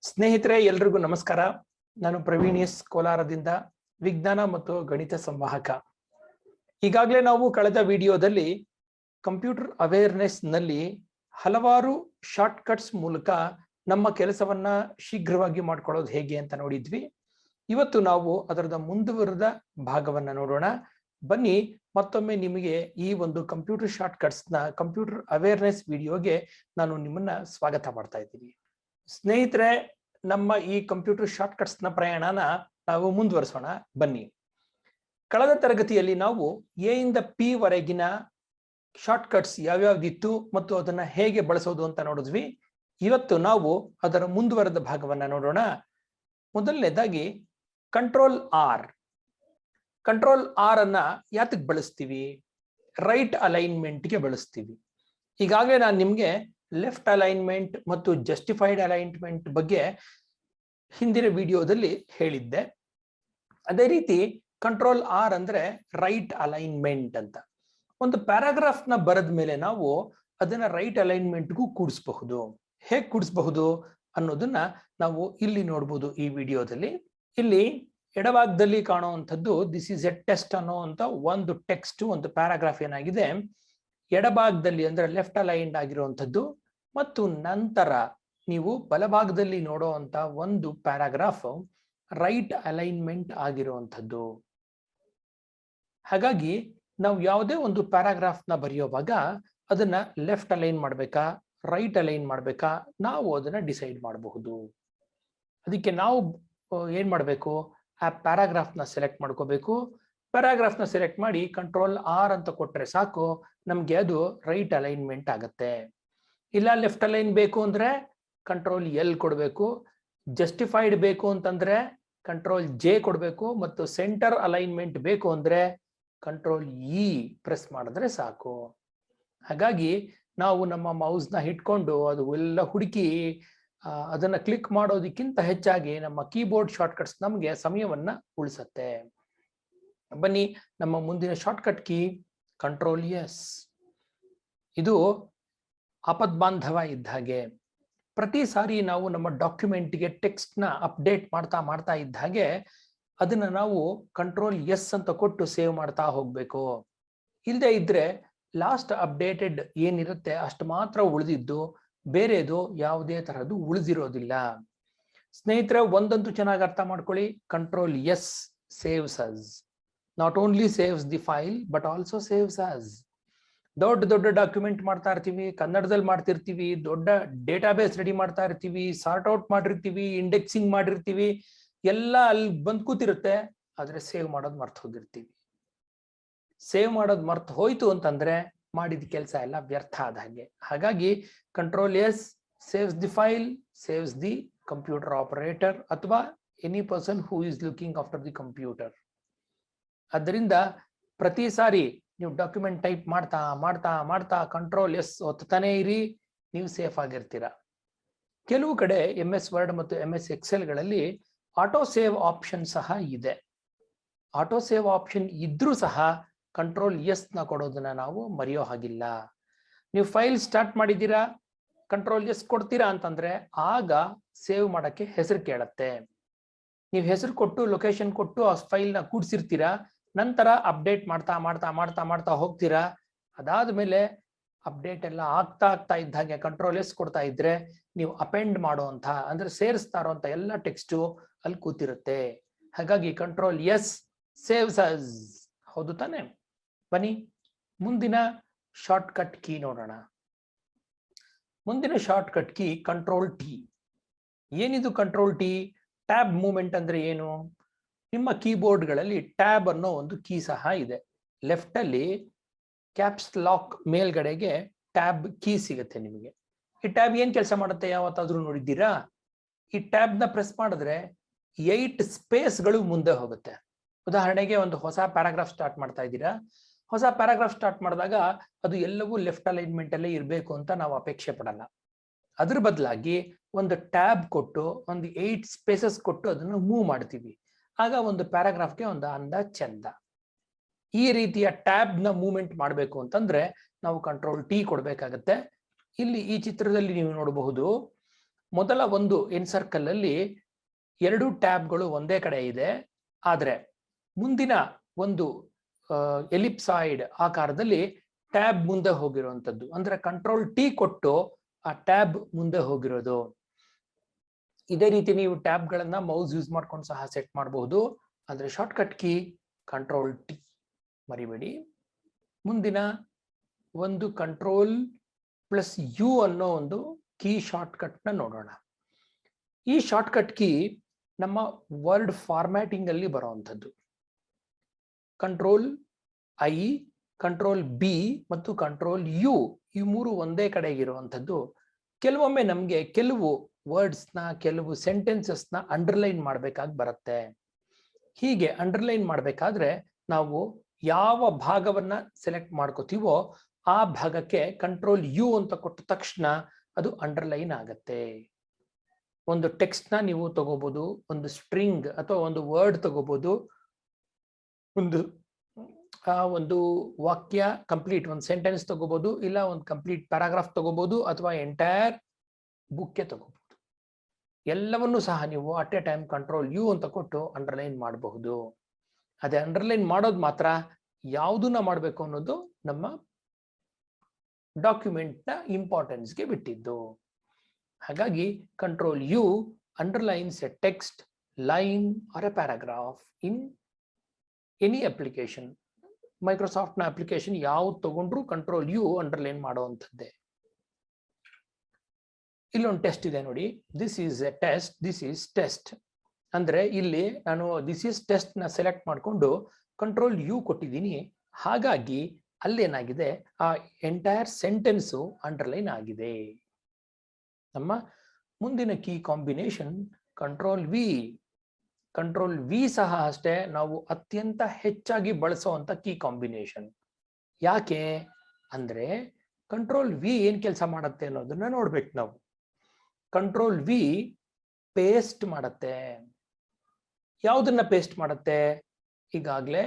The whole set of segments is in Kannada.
ಸ್ನೇಹಿತರೆ ಎಲ್ರಿಗೂ ನಮಸ್ಕಾರ. ನಾನು ಪ್ರವೀಣ್ ಎಸ್ ಕೋಲಾರದಿಂದ ವಿಜ್ಞಾನ ಮತ್ತು ಗಣಿತ ಸಂವಾಹಕ. ಈಗಾಗಲೇ ನಾವು ಕಳೆದ ವಿಡಿಯೋದಲ್ಲಿ ಕಂಪ್ಯೂಟರ್ ಅವೇರ್ನೆಸ್ ನಲ್ಲಿ ಹಲವಾರು ಶಾರ್ಟ್ ಕಟ್ಸ್ ಮೂಲಕ ನಮ್ಮ ಕೆಲಸವನ್ನ ಶೀಘ್ರವಾಗಿ ಮಾಡ್ಕೊಳ್ಳೋದು ಹೇಗೆ ಅಂತ ನೋಡಿದ್ವಿ. ಇವತ್ತು ನಾವು ಅದರದ ಮುಂದುವರೆದ ಭಾಗವನ್ನ ನೋಡೋಣ. ಬನ್ನಿ ಮತ್ತೊಮ್ಮೆ ನಿಮಗೆ ಈ ಒಂದು ಕಂಪ್ಯೂಟರ್ ಶಾರ್ಟ್ ಕಟ್ಸ್ ನ ಕಂಪ್ಯೂಟರ್ ಅವೇರ್ನೆಸ್ ವಿಡಿಯೋಗೆ ನಾನು ನಿಮ್ಮನ್ನ ಸ್ವಾಗತ ಮಾಡ್ತಾ ಇದ್ದೀನಿ. ಸ್ನೇಹಿತರೆ, ನಮ್ಮ ಈ ಕಂಪ್ಯೂಟರ್ ಶಾರ್ಟ್ ಕಟ್ಸ್ ನ ಪ್ರಯಾಣನ ನಾವು ಮುಂದುವರಿಸೋಣ. ಬನ್ನಿ. ಕಳೆದ ತರಗತಿಯಲ್ಲಿ ನಾವು ಎ ಇಂದ ಪಿ ವರೆಗಿನ ಶಾರ್ಟ್ ಕಟ್ಸ್ ಯಾವ್ಯಾವ್ದಿತ್ತು ಮತ್ತು ಅದನ್ನ ಹೇಗೆ ಬಳಸೋದು ಅಂತ ನೋಡಿದ್ವಿ. ಇವತ್ತು ನಾವು ಅದರ ಮುಂದುವರೆದ ಭಾಗವನ್ನ ನೋಡೋಣ. ಮೊದಲನೇದಾಗಿ ಕಂಟ್ರೋಲ್ ಆರ್. ಕಂಟ್ರೋಲ್ ಆರ್ ಅನ್ನ ಯಾತಕ್ಕೆ ಬಳಸ್ತೀವಿ? ರೈಟ್ ಅಲೈನ್ಮೆಂಟ್ಗೆ ಬಳಸ್ತೀವಿ. ಈಗಾಗಲೇ ನಾನು ನಿಮ್ಗೆ ಲೆಫ್ಟ್ ಅಲೈನ್ಮೆಂಟ್ ಮತ್ತು ಜಸ್ಟಿಫೈಡ್ ಅಲೈನ್ಮೆಂಟ್ ಬಗ್ಗೆ ಹಿಂದಿನ ವಿಡಿಯೋದಲ್ಲಿ ಹೇಳಿದ್ದೆ. ಅದೇ ರೀತಿ ಕಂಟ್ರೋಲ್ ಆರ್ ಅಂದ್ರೆ ರೈಟ್ ಅಲೈನ್ಮೆಂಟ್ ಅಂತ. ಒಂದು ಪ್ಯಾರಾಗ್ರಾಫ್ ನ ಬರೆದ ಮೇಲೆ ನಾವು ಅದನ್ನ ರೈಟ್ ಅಲೈನ್ಮೆಂಟ್ಗೂ ಕೂಡಿಸಬಹುದು. ಹೇಗೆ ಕೂಡಿಸಬಹುದು ಅನ್ನೋದನ್ನ ನಾವು ಇಲ್ಲಿ ನೋಡ್ಬೋದು ಈ ವಿಡಿಯೋದಲ್ಲಿ. ಇಲ್ಲಿ ಎಡಭಾಗದಲ್ಲಿ ಕಾಣುವಂಥದ್ದು ದಿಸ್ ಇಸ್ ಎ ಟೆಸ್ಟ್ ಅನ್ನೋ ಅಂತ ಒಂದು ಟೆಕ್ಸ್ಟ್, ಒಂದು ಪ್ಯಾರಾಗ್ರಾಫ್ ಏನಾಗಿದೆ ಎಡಭಾಗದಲ್ಲಿ ಅಂದ್ರೆ ಲೆಫ್ಟ್ ಅಲೈನ್ಡ್ ಆಗಿರುವಂಥದ್ದು, ಮತ್ತು ನಂತರ ನೀವು ಬಲಭಾಗದಲ್ಲಿ ನೋಡುವಂತ ಒಂದು ಪ್ಯಾರಾಗ್ರಾಫ್ ರೈಟ್ ಅಲೈನ್ಮೆಂಟ್ ಆಗಿರುವಂಥದ್ದು. ಹಾಗಾಗಿ ನಾವು ಯಾವುದೇ ಒಂದು ಪ್ಯಾರಾಗ್ರಾಫ್ ನ ಬರೆಯುವಾಗ ಅದನ್ನ ಲೆಫ್ಟ್ ಅಲೈನ್ ಮಾಡ್ಬೇಕಾ ರೈಟ್ ಅಲೈನ್ ಮಾಡ್ಬೇಕಾ ನಾವು ಅದನ್ನ ಡಿಸೈಡ್ ಮಾಡಬಹುದು. ಅದಕ್ಕೆ ನಾವು ಏನ್ ಮಾಡ್ಬೇಕು, ಆ ಪ್ಯಾರಾಗ್ರಾಫ್ ನ ಸೆಲೆಕ್ಟ್ ಮಾಡ್ಕೋಬೇಕು. ಪ್ಯಾರಾಗ್ರಾಫ್ ನ ಸೆಲೆಕ್ಟ್ ಮಾಡಿ ಕಂಟ್ರೋಲ್ ಆರ್ ಅಂತ ಕೊಟ್ರೆ ಸಾಕು, ನಮ್ಗೆ ಅದು ರೈಟ್ ಅಲೈನ್ಮೆಂಟ್ ಆಗತ್ತೆ. ಇಲ್ಲ ಲೆಫ್ಟ್ ಅಲೈನ್ ಬೇಕು ಅಂದ್ರೆ ಕಂಟ್ರೋಲ್ ಎಲ್ ಕೊಡಬೇಕು, ಜಸ್ಟಿಫೈಡ್ ಬೇಕು ಅಂತಂದ್ರೆ ಕಂಟ್ರೋಲ್ ಜೆ ಕೊಡಬೇಕು, ಮತ್ತು ಸೆಂಟರ್ ಅಲೈನ್ಮೆಂಟ್ ಬೇಕು ಅಂದ್ರೆ ಕಂಟ್ರೋಲ್ ಇ ಪ್ರೆಸ್ ಮಾಡಿದ್ರೆ ಸಾಕು. ಹಾಗಾಗಿ ನಾವು ನಮ್ಮ ಮೌಸ್ ನ ಹಿಡ್ಕೊಂಡು ಅದು ಎಲ್ಲ ಹುಡುಕಿ ಅದನ್ನ ಕ್ಲಿಕ್ ಮಾಡೋದಕ್ಕಿಂತ ಹೆಚ್ಚಾಗಿ ನಮ್ಮ ಕೀಬೋರ್ಡ್ ಶಾರ್ಟ್ಕಟ್ಸ್ ನಮಗೆ ಸಮಯವನ್ನ ಉಳಿಸತ್ತೆ. ಬನ್ನಿ, ನಮ್ಮ ಮುಂದಿನ ಶಾರ್ಟ್ಕಟ್ ಕೀ ಕಂಟ್ರೋಲ್ ಎಸ್. ಇದು ಆಪದ್ಬಾಂಧವ ಇದ್ದ ಹಾಗೆ. ಪ್ರತಿ ಸಾರಿ ನಾವು ನಮ್ಮ ಡಾಕ್ಯುಮೆಂಟ್ಗೆ ಟೆಕ್ಸ್ಟ್ ನ ಅಪ್ಡೇಟ್ ಮಾಡ್ತಾ ಇದ್ದ ಹಾಗೆ ಅದನ್ನ ನಾವು ಕಂಟ್ರೋಲ್ ಎಸ್ ಅಂತ ಕೊಟ್ಟು ಸೇವ್ ಮಾಡ್ತಾ ಹೋಗ್ಬೇಕು. ಇಲ್ಲದೆ ಇದ್ರೆ ಲಾಸ್ಟ್ ಅಪ್ಡೇಟೆಡ್ ಏನಿರುತ್ತೆ ಅಷ್ಟು ಮಾತ್ರ ಉಳಿದಿದ್ದು, ಬೇರೆದು ಯಾವುದೇ ತರಹದ್ದು ಉಳಿದಿರೋದಿಲ್ಲ. ಸ್ನೇಹಿತರೆ, ಒಂದಂತೂ ಚೆನ್ನಾಗಿ ಅರ್ಥ ಮಾಡ್ಕೊಳ್ಳಿ, control S saves us. Not only saves the file but also saves us. ದೊಡ್ಡ ದೊಡ್ಡ ಡಾಕ್ಯುಮೆಂಟ್ ಮಾಡ್ತಾ ಇರ್ತೀವಿ, ಕನ್ನಡದಲ್ಲಿ ಮಾಡ್ತಿರ್ತೀವಿ, ದೊಡ್ಡ ಡೇಟಾಬೇಸ್ ರೆಡಿ ಮಾಡ್ತಾ ಇರ್ತೀವಿ, ಸಾರ್ಟ್ ಔಟ್ ಮಾಡಿರ್ತೀವಿ, ಇಂಡೆಕ್ಸಿಂಗ್ ಮಾಡಿರ್ತೀವಿ, ಎಲ್ಲ ಅಲ್ಲಿ ಬಂದ್ ಕೂತಿರುತ್ತೆ. ಆದ್ರೆ ಸೇವ್ ಮಾಡೋದು ಮರ್ತು ಹೋಗಿರ್ತೀವಿ. ಸೇವ್ ಮಾಡೋದು ಮರ್ತು ಹೋಯ್ತು ಅಂತಂದ್ರೆ ಮಾಡಿದ ಕೆಲಸ ಎಲ್ಲ ವ್ಯರ್ಥ ಆದ ಹಾಗೆ. ಹಾಗಾಗಿ control S saves the file, saves the computer operator ಅಥವಾ any person who is looking after the computer. ಅದರಿಂದ ಪ್ರತಿ ಸಾರಿ ನೀವು ಡಾಕ್ಯುಮೆಂಟ್ ಟೈಪ್ ಮಾಡ್ತಾ ಕಂಟ್ರೋಲ್ ಎಸ್ ಒತ್ತಾನೆ ಇರಿ, ನೀವು ಸೇಫ್ ಆಗಿರ್ತೀರ. ಕೆಲವು ಕಡೆ MS ವರ್ಡ್ ಮತ್ತು MS ಎಕ್ಸೆಲ್ ಗಳಲ್ಲಿ ಆಟೋ ಸೇವ್ ಆಪ್ಷನ್ ಸಹ ಇದೆ. ಆಟೋ ಸೇವ್ ಆಪ್ಷನ್ ಇದ್ರೂ ಸಹ ಕಂಟ್ರೋಲ್ ಎಸ್ ನ ಕೊಡೋದನ್ನ ನಾವು ಮರೆಯೋ ಹಾಗಿಲ್ಲ. ನೀವು ಫೈಲ್ ಸ್ಟಾರ್ಟ್ ಮಾಡಿದ್ದೀರಾ, ಕಂಟ್ರೋಲ್ ಎಸ್ ಕೊಡ್ತೀರಾ ಅಂತಂದ್ರೆ ಆಗ ಸೇವ್ ಮಾಡಕ್ಕೆ ಹೆಸರು ಕೇಳತ್ತೆ. ನೀವು ಹೆಸರು ಕೊಟ್ಟು ಲೊಕೇಶನ್ ಕೊಟ್ಟು ಆ ಫೈಲ್ ನ ಕೂಡ್ಸಿರ್ತೀರಾ, ನಂತರ ಅಪ್ಡೇಟ್ ಮಾಡ್ತಾ ಹೋಗ್ತೀರಾ. ಅದಾದ್ಮೇಲೆ ಅಪ್ಡೇಟ್ ಎಲ್ಲ ಆಗ್ತಾ ಇದ್ದ ಹಾಗೆ ಕಂಟ್ರೋಲ್ ಎಸ್ ಕೊಡ್ತಾ ಇದ್ರೆ ನೀವು ಅಪೆಂಡ್ ಮಾಡುವಂತ ಅಂದ್ರೆ ಸೇರಿಸ್ತಾ ಇರುವಂತ ಎಲ್ಲ ಟೆಕ್ಸ್ಟ್ ಅಲ್ಲಿ ಕೂತಿರುತ್ತೆ. ಹಾಗಾಗಿ ಕಂಟ್ರೋಲ್ ಎಸ್ ಸೇವ್ಸ್ ಅಸ್. ಹೌದು ತಾನೆ? ಬನ್ನಿ ಮುಂದಿನ ಶಾರ್ಟ್ ಕಟ್ ಕೀ ನೋಡೋಣ. ಮುಂದಿನ short cut key control T. ಏನಿದು ಕಂಟ್ರೋಲ್ ಟಿ? ಟ್ಯಾಬ್ ಮೂವ್ಮೆಂಟ್ ಅಂದ್ರೆ ಏನು? ನಿಮ್ಮ ಕೀಬೋರ್ಡ್ಗಳಲ್ಲಿ ಟ್ಯಾಬ್ ಅನ್ನೋ ಒಂದು ಕೀ ಸಹ ಇದೆ. ಲೆಫ್ಟ್ ಅಲ್ಲಿ ಕ್ಯಾಪ್ಸ್ ಲಾಕ್ ಮೇಲ್ಗಡೆಗೆ ಟ್ಯಾಬ್ ಕೀ ಸಿಗುತ್ತೆ ನಿಮಗೆ. ಈ ಟ್ಯಾಬ್ ಏನ್ ಕೆಲಸ ಮಾಡುತ್ತೆ ಯಾವತ್ತಾದ್ರೂ ನೋಡಿದ್ದೀರಾ? ಈ ಟ್ಯಾಬ್ ನ ಪ್ರೆಸ್ ಮಾಡಿದ್ರೆ 8 ಸ್ಪೇಸ್ಗಳು ಮುಂದೆ ಹೋಗುತ್ತೆ. ಉದಾಹರಣೆಗೆ ಒಂದು ಹೊಸ ಪ್ಯಾರಾಗ್ರಾಫ್ ಸ್ಟಾರ್ಟ್ ಮಾಡ್ತಾ ಇದ್ದೀರಾ. ಹೊಸ ಪ್ಯಾರಾಗ್ರಾಫ್ ಸ್ಟಾರ್ಟ್ ಮಾಡಿದಾಗ ಅದು ಎಲ್ಲವೂ ಲೆಫ್ಟ್ ಅಲೈನ್ಮೆಂಟ್ ಅಲ್ಲೇ ಇರಬೇಕು ಅಂತ ನಾವು ಅಪೇಕ್ಷೆ ಪಡಲ್ಲ. ಅದ್ರ ಬದಲಾಗಿ ಒಂದು ಟ್ಯಾಬ್ ಕೊಟ್ಟು ಒಂದು 8 ಸ್ಪೇಸಸ್ ಕೊಟ್ಟು ಅದನ್ನು ಮೂವ್ ಮಾಡ್ತೀವಿ. ಆಗ ಒಂದು ಪ್ಯಾರಾಗ್ರಾಫ್ಗೆ ಒಂದು ಅಂದ ಚಂದ. ಈ ರೀತಿಯ ಟ್ಯಾಬ್ ನ ಮೂವ್ಮೆಂಟ್ ಮಾಡಬೇಕು ಅಂತಂದ್ರೆ ನಾವು ಕಂಟ್ರೋಲ್ ಟಿ ಕೊಡ್ಬೇಕಾಗತ್ತೆ. ಇಲ್ಲಿ ಈ ಚಿತ್ರದಲ್ಲಿ ನೀವು ನೋಡಬಹುದು ಮೊದಲ ಒಂದು ಎನ್ಸರ್ಕಲ್ ಅಲ್ಲಿ 2 ಟ್ಯಾಬ್ಗಳು ಒಂದೇ ಕಡೆ ಇದೆ, ಆದ್ರೆ ಮುಂದಿನ ಒಂದು ಎಲಿಪ್ಸಾಯ್ಡ್ ಆಕಾರದಲ್ಲಿ ಟ್ಯಾಬ್ ಮುಂದೆ ಹೋಗಿರುವಂತದ್ದು, ಅಂದ್ರೆ ಕಂಟ್ರೋಲ್ ಟಿ ಕೊಟ್ಟು ಆ ಟ್ಯಾಬ್ ಮುಂದೆ ಹೋಗಿರೋದು. ಇದೇ ರೀತಿ ನೀವು ಟ್ಯಾಬ್ಗಳನ್ನ ಮೌಸ್ ಯೂಸ್ ಮಾಡ್ಕೊಂಡು ಸಹ ಸೆಟ್ ಮಾಡಬಹುದು. ಅಂದ್ರೆ ಶಾರ್ಟ್ಕಟ್ ಕೀ ಕಂಟ್ರೋಲ್ ಟಿ ಮರಿಬೇಡಿ. ಮುಂದಿನ ಒಂದು ಕಂಟ್ರೋಲ್ ಪ್ಲಸ್ ಯು ಅನ್ನೋ ಒಂದು ಕೀ ಶಾರ್ಟ್ಕಟ್ ನ ನೋಡೋಣ. ಈ ಶಾರ್ಟ್ಕಟ್ ಕೀ ನಮ್ಮ ವರ್ಡ್ ಫಾರ್ಮ್ಯಾಟಿಂಗ್ ಅಲ್ಲಿ ಬರುವಂತದ್ದು. ಕಂಟ್ರೋಲ್ ಐ, ಕಂಟ್ರೋಲ್ ಬಿ ಮತ್ತು ಕಂಟ್ರೋಲ್ ಯು ಈ ಮೂರು ಒಂದೇ ಕಡೆಗಿರುವಂತದ್ದು. ಕೆಲವೊಮ್ಮೆ ನಮ್ಗೆ ಕೆಲವು ವರ್ಡ್ಸ್ ನ, ಕೆಲವು ಸೆಂಟೆನ್ಸಸ್ ನ ಅಂಡರ್ಲೈನ್ ಮಾಡ್ಬೇಕಾಗಿ ಬರುತ್ತೆ. ಹೀಗೆ ಅಂಡರ್ಲೈನ್ ಮಾಡ್ಬೇಕಾದ್ರೆ ನಾವು ಯಾವ ಭಾಗವನ್ನ ಸೆಲೆಕ್ಟ್ ಮಾಡ್ಕೋತೀವೋ ಆ ಭಾಗಕ್ಕೆ ಕಂಟ್ರೋಲ್ ಯು ಅಂತ ಕೊಟ್ಟ ತಕ್ಷಣ ಅದು ಅಂಡರ್ಲೈನ್ ಆಗತ್ತೆ. ಒಂದು ಟೆಕ್ಸ್ಟ್ ನ ನೀವು ತಗೋಬಹುದು, ಒಂದು ಸ್ಟ್ರಿಂಗ್ ಅಥವಾ ಒಂದು ವರ್ಡ್ ತಗೋಬಹುದು, ಒಂದು ವಾಕ್ಯ ಕಂಪ್ಲೀಟ್ ಒಂದು ಸೆಂಟೆನ್ಸ್ ತಗೋಬಹುದು, ಇಲ್ಲ ಒಂದು ಕಂಪ್ಲೀಟ್ ಪ್ಯಾರಾಗ್ರಾಫ್ ತಗೋಬಹುದು, ಅಥವಾ ಎಂಟೈರ್ ಬುಕ್ಕೆ ತಗೋಬಹುದು. ಎಲ್ಲವನ್ನೂ ಸಹ ನೀವು at a time control U ಅಂತ ಕೊಟ್ಟು ಅಂಡರ್ಲೈನ್ ಮಾಡಬಹುದು. ಅದೇ ಅಂಡರ್ಲೈನ್ ಮಾಡೋದು ಮಾತ್ರ ಯಾವುದನ್ನ ಮಾಡಬೇಕು ಅನ್ನೋದು ನಮ್ಮ ಡಾಕ್ಯುಮೆಂಟ್ ನ ಇಂಪಾರ್ಟೆನ್ಸ್ಗೆ ಬಿಟ್ಟಿದ್ದು. ಹಾಗಾಗಿ control U underlines a text, line or a paragraph in any application. Microsoft ನ ಅಪ್ಲಿಕೇಶನ್ ಯಾವ್ದು ತಗೊಂಡ್ರು ಕಂಟ್ರೋಲ್ ಯು ಅಂಡರ್ಲೈನ್ ಮಾಡುವಂಥದ್ದೇ. ಇಲ್ಲೊಂದು ಟೆಸ್ಟ್ ಇದೆ ನೋಡಿ, this is A test, this is test. ಅಂದ್ರೆ ಇಲ್ಲಿ ನಾನು ದಿಸ್ ಈಸ್ ಟೆಸ್ಟ್ ನ ಸೆಲೆಕ್ಟ್ ಮಾಡಿಕೊಂಡು ಕಂಟ್ರೋಲ್ ಯು ಕೊಟ್ಟಿದ್ದೀನಿ. ಹಾಗಾಗಿ ಅಲ್ಲೇನಾಗಿದೆ, ಆ ಎಂಟೈರ್ ಸೆಂಟೆನ್ಸು ಅಂಡರ್ಲೈನ್ ಆಗಿದೆ. ನಮ್ಮ ಮುಂದಿನ key combination control V. Control V ಸಹ ಅಷ್ಟೇ ನಾವು ಅತ್ಯಂತ ಹೆಚ್ಚಾಗಿ ಬಳಸುವಂತ ಕೀ ಕಾಂಬಿನೇಷನ್. ಯಾಕೆ ಅಂದ್ರೆ ಕಂಟ್ರೋಲ್ ವಿ ಏನ್ ಕೆಲಸ ಮಾಡುತ್ತೆ ಅನ್ನೋದನ್ನ ನೋಡ್ಬೇಕು ನಾವು. ಕಂಟ್ರೋಲ್ ವಿ ಪೇಸ್ಟ್ ಮಾಡುತ್ತೆ. ಯಾವುದನ್ನ ಪೇಸ್ಟ್ ಮಾಡುತ್ತೆ? ಈಗಾಗಲೇ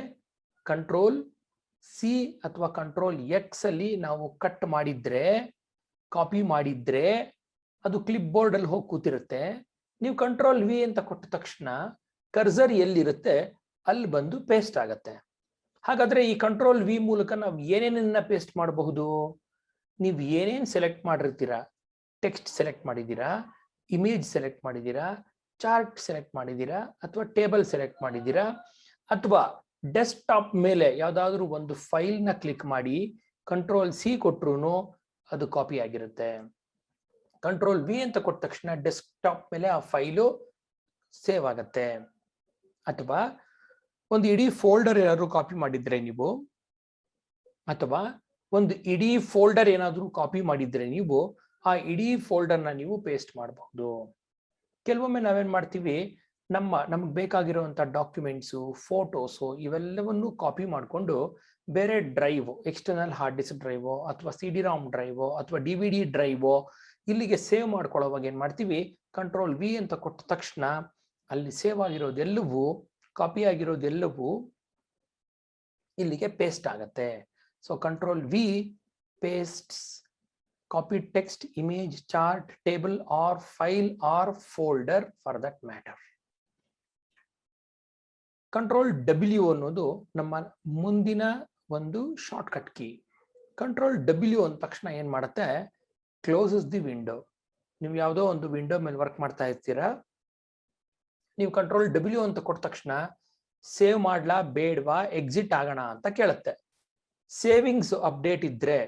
ಕಂಟ್ರೋಲ್ ಸಿ ಅಥವಾ ಕಂಟ್ರೋಲ್ ಎಕ್ಸ್ ಅಲ್ಲಿ ನಾವು ಕಟ್ ಮಾಡಿದ್ರೆ, ಕಾಪಿ ಮಾಡಿದ್ರೆ ಅದು ಕ್ಲಿಪ್ ಬೋರ್ಡ್ ಅಲ್ಲಿ ಹೋಗಿ ಕೂತಿರುತ್ತೆ. ನೀವು ಕಂಟ್ರೋಲ್ ವಿ ಅಂತ ಕೊಟ್ಟ ತಕ್ಷಣ ಕರ್ಸರ್ ಎಲ್ಲಿರುತ್ತೆ ಅಲ್ಲಿ ಬಂದು ಪೇಸ್ಟ್ ಆಗತ್ತೆ. ಹಾಗಾದ್ರೆ ಈ ಕಂಟ್ರೋಲ್ ವಿ ಮೂಲಕ ನಾವು ಏನೇನನ್ನ ಪೇಸ್ಟ್ ಮಾಡಬಹುದು? ನೀವು ಏನೇನ್ ಸೆಲೆಕ್ಟ್ ಮಾಡಿರ್ತೀರಾ, ಟೆಕ್ಸ್ಟ್ ಸೆಲೆಕ್ಟ್ ಮಾಡಿದ್ದೀರಾ, ಇಮೇಜ್ ಸೆಲೆಕ್ಟ್ ಮಾಡಿದ್ದೀರಾ, ಚಾರ್ಟ್ ಸೆಲೆಕ್ಟ್ ಮಾಡಿದ್ದೀರಾ, ಅಥವಾ ಟೇಬಲ್ ಸೆಲೆಕ್ಟ್ ಮಾಡಿದ್ದೀರಾ, ಅಥವಾ ಡೆಸ್ಕ್ಟಾಪ್ ಮೇಲೆ ಯಾವ್ದಾದ್ರು ಒಂದು ಫೈಲ್ ನ ಕ್ಲಿಕ್ ಮಾಡಿ ಕಂಟ್ರೋಲ್ ಸಿ ಕೊಟ್ರು ಅದು ಕಾಪಿ ಆಗಿರುತ್ತೆ. ಕಂಟ್ರೋಲ್ ವಿ ಅಂತ ಕೊಟ್ಟ ತಕ್ಷಣ ಡೆಸ್ಕ್ಟಾಪ್ ಮೇಲೆ ಆ ಫೈಲು ಸೇವ್ ಆಗತ್ತೆ. ಅಥವಾ ಒಂದು ಇಡೀ ಫೋಲ್ಡರ್ ಏನಾದ್ರು ಕಾಪಿ ಮಾಡಿದ್ರೆ ನೀವು, ಅಥವಾ ಒಂದು ಇಡೀ ಫೋಲ್ಡರ್ ಏನಾದ್ರು ಕಾಪಿ ಮಾಡಿದ್ರೆ ನೀವು, ಆ ಇಡೀ ಫೋಲ್ಡರ್ನ ನೀವು ಪೇಸ್ಟ್ ಮಾಡಬಹುದು. ಕೆಲವೊಮ್ಮೆ ನಾವೇನ್ ಮಾಡ್ತೀವಿ, ನಮ್ಗೆ ಬೇಕಾಗಿರುವಂತ ಡಾಕ್ಯುಮೆಂಟ್ಸು, ಫೋಟೋಸು ಇವೆಲ್ಲವನ್ನು ಕಾಪಿ ಮಾಡಿಕೊಂಡು ಬೇರೆ ಡ್ರೈವ್, ಎಕ್ಸ್ಟರ್ನಲ್ ಹಾರ್ಡ್ ಡಿಸ್ಕ್ ಡ್ರೈವೋ ಅಥವಾ CD-ROM ಡ್ರೈವೋ ಅಥವಾ DVD ಡ್ರೈವೋ ಇಲ್ಲಿಗೆ ಸೇವ್ ಮಾಡ್ಕೊಳ್ಳೋವಾಗ ಏನ್ ಮಾಡ್ತೀವಿ, ಕಂಟ್ರೋಲ್ ವಿ ಅಂತ ಕೊಟ್ಟ ತಕ್ಷಣ ಅಲ್ಲಿ ಸೇವ್ ಆಗಿರೋದೆಲ್ಲವೂ, ಕಾಪಿ ಆಗಿರೋದೆಲ್ಲವೂ ಇಲ್ಲಿಗೆ ಪೇಸ್ಟ್ ಆಗತ್ತೆ. So control V pastes copied text, image, chart, table or file or folder for that matter. Control W ಅನ್ನೋದು ನಮ್ಮ ಮುಂದಿನ ಒಂದು ಶಾರ್ಟ್ಕಟ್ ಕೀ. ಕಂಟ್ರೋಲ್ ಡಬ್ಲ್ಯೂ ಅಂದ ತಕ್ಷಣ ಏನ್ ಮಾಡುತ್ತೆ, ಕ್ಲೋಸಸ್ ದಿ ವಿಂಡೋ. ನೀವು ಯಾವುದೋ ಒಂದು ವಿಂಡೋ ಮೇಲೆ ವರ್ಕ್ ಮಾಡ್ತಾ ಇರ್ತೀರಾ, ನೀವು ಕಂಟ್ರೋಲ್ ಡಬ್ಲ್ಯೂ ಅಂತ ಕೊಟ್ಟ ತಕ್ಷಣ ಸೇವ್ ಮಾಡ್ಲಾ ಬೇಡವಾ, ಎಕ್ಸಿಟ್ ಆಗೋಣ ಅಂತ ಕೇಳುತ್ತೆ. ಸೇವಿಂಗ್ಸ್ ಅಪ್ಡೇಟ್ ಇದ್ರೆ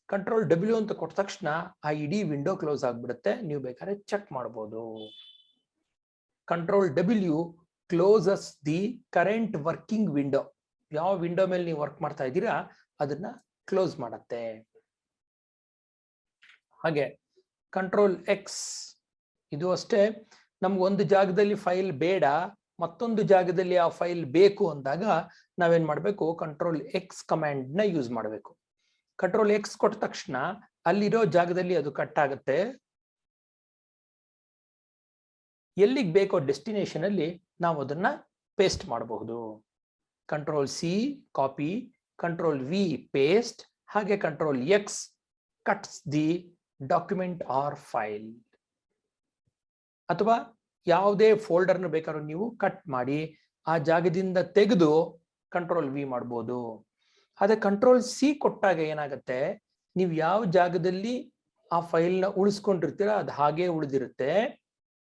ಕಂಟ್ರೋಲ್ ಡಬ್ಲ್ಯೂ ಅಂತ ಕೊಟ್ಟ ತಕ್ಷಣ ಆ ಇಡೀ ವಿಂಡೋ ಕ್ಲೋಸ್ ಆಗ್ಬಿಡುತ್ತೆ. ನೀವು ಬೇಕಾದ್ರೆ ಚೆಕ್ ಮಾಡಬಹುದು. Control W closes the current working window. ಯಾವ ವಿಂಡೋ ಮೇಲೆ ನೀವು ವರ್ಕ್ ಮಾಡ್ತಾ ಇದ್ದೀರಾ ಅದನ್ನ ಕ್ಲೋಸ್ ಮಾಡುತ್ತೆ. ಹಾಗೆ ಕಂಟ್ರೋಲ್ ಎಕ್ಸ್, ಇದು ಅಷ್ಟೇ. ನಮ್ಗೆ ಒಂದು ಜಾಗದಲ್ಲಿ ಫೈಲ್ ಬೇಡ, ಮತ್ತೊಂದು ಜಾಗದಲ್ಲಿ ಆ ಫೈಲ್ ಬೇಕು ಅಂದಾಗ ನಾವೇನ್ ಮಾಡ್ಬೇಕು, ಕಂಟ್ರೋಲ್ ಎಕ್ಸ್ ಕಮಾಂಡ್ ನ ಯೂಸ್ ಮಾಡಬೇಕು. ಕಂಟ್ರೋಲ್ ಎಕ್ಸ್ ಕೊಟ್ಟ ತಕ್ಷಣ ಅಲ್ಲಿರೋ ಜಾಗದಲ್ಲಿ ಅದು ಕಟ್ ಆಗುತ್ತೆ. ಎಲ್ಲಿಗೆ ಬೇಕೋ ಡೆಸ್ಟಿನೇಷನ್ ಅಲ್ಲಿ ನಾವು ಅದನ್ನ ಪೇಸ್ಟ್ ಮಾಡಬಹುದು. Control C copy, control V paste, ಹಾಗೆ control X cuts the document or file. ಅಥವಾ ಯಾವುದೇ ಫೋಲ್ಡರ್ನ ಬೇಕಾದ್ರೂ ನೀವು ಕಟ್ ಮಾಡಿ ಆ ಜಾಗದಿಂದ ತೆಗೆದು ಕಂಟ್ರೋಲ್ ವಿ ಮಾಡ್ಬೋದು. ಅದೇ ಕಂಟ್ರೋಲ್ ಸಿ ಕೊಟ್ಟಾಗ ಏನಾಗುತ್ತೆ, ನೀವು ಯಾವ ಜಾಗದಲ್ಲಿ ಆ ಫೈಲ್ನ ಉಳಿಸ್ಕೊಂಡಿರ್ತೀರ ಅದು ಹಾಗೆ ಉಳಿದಿರುತ್ತೆ,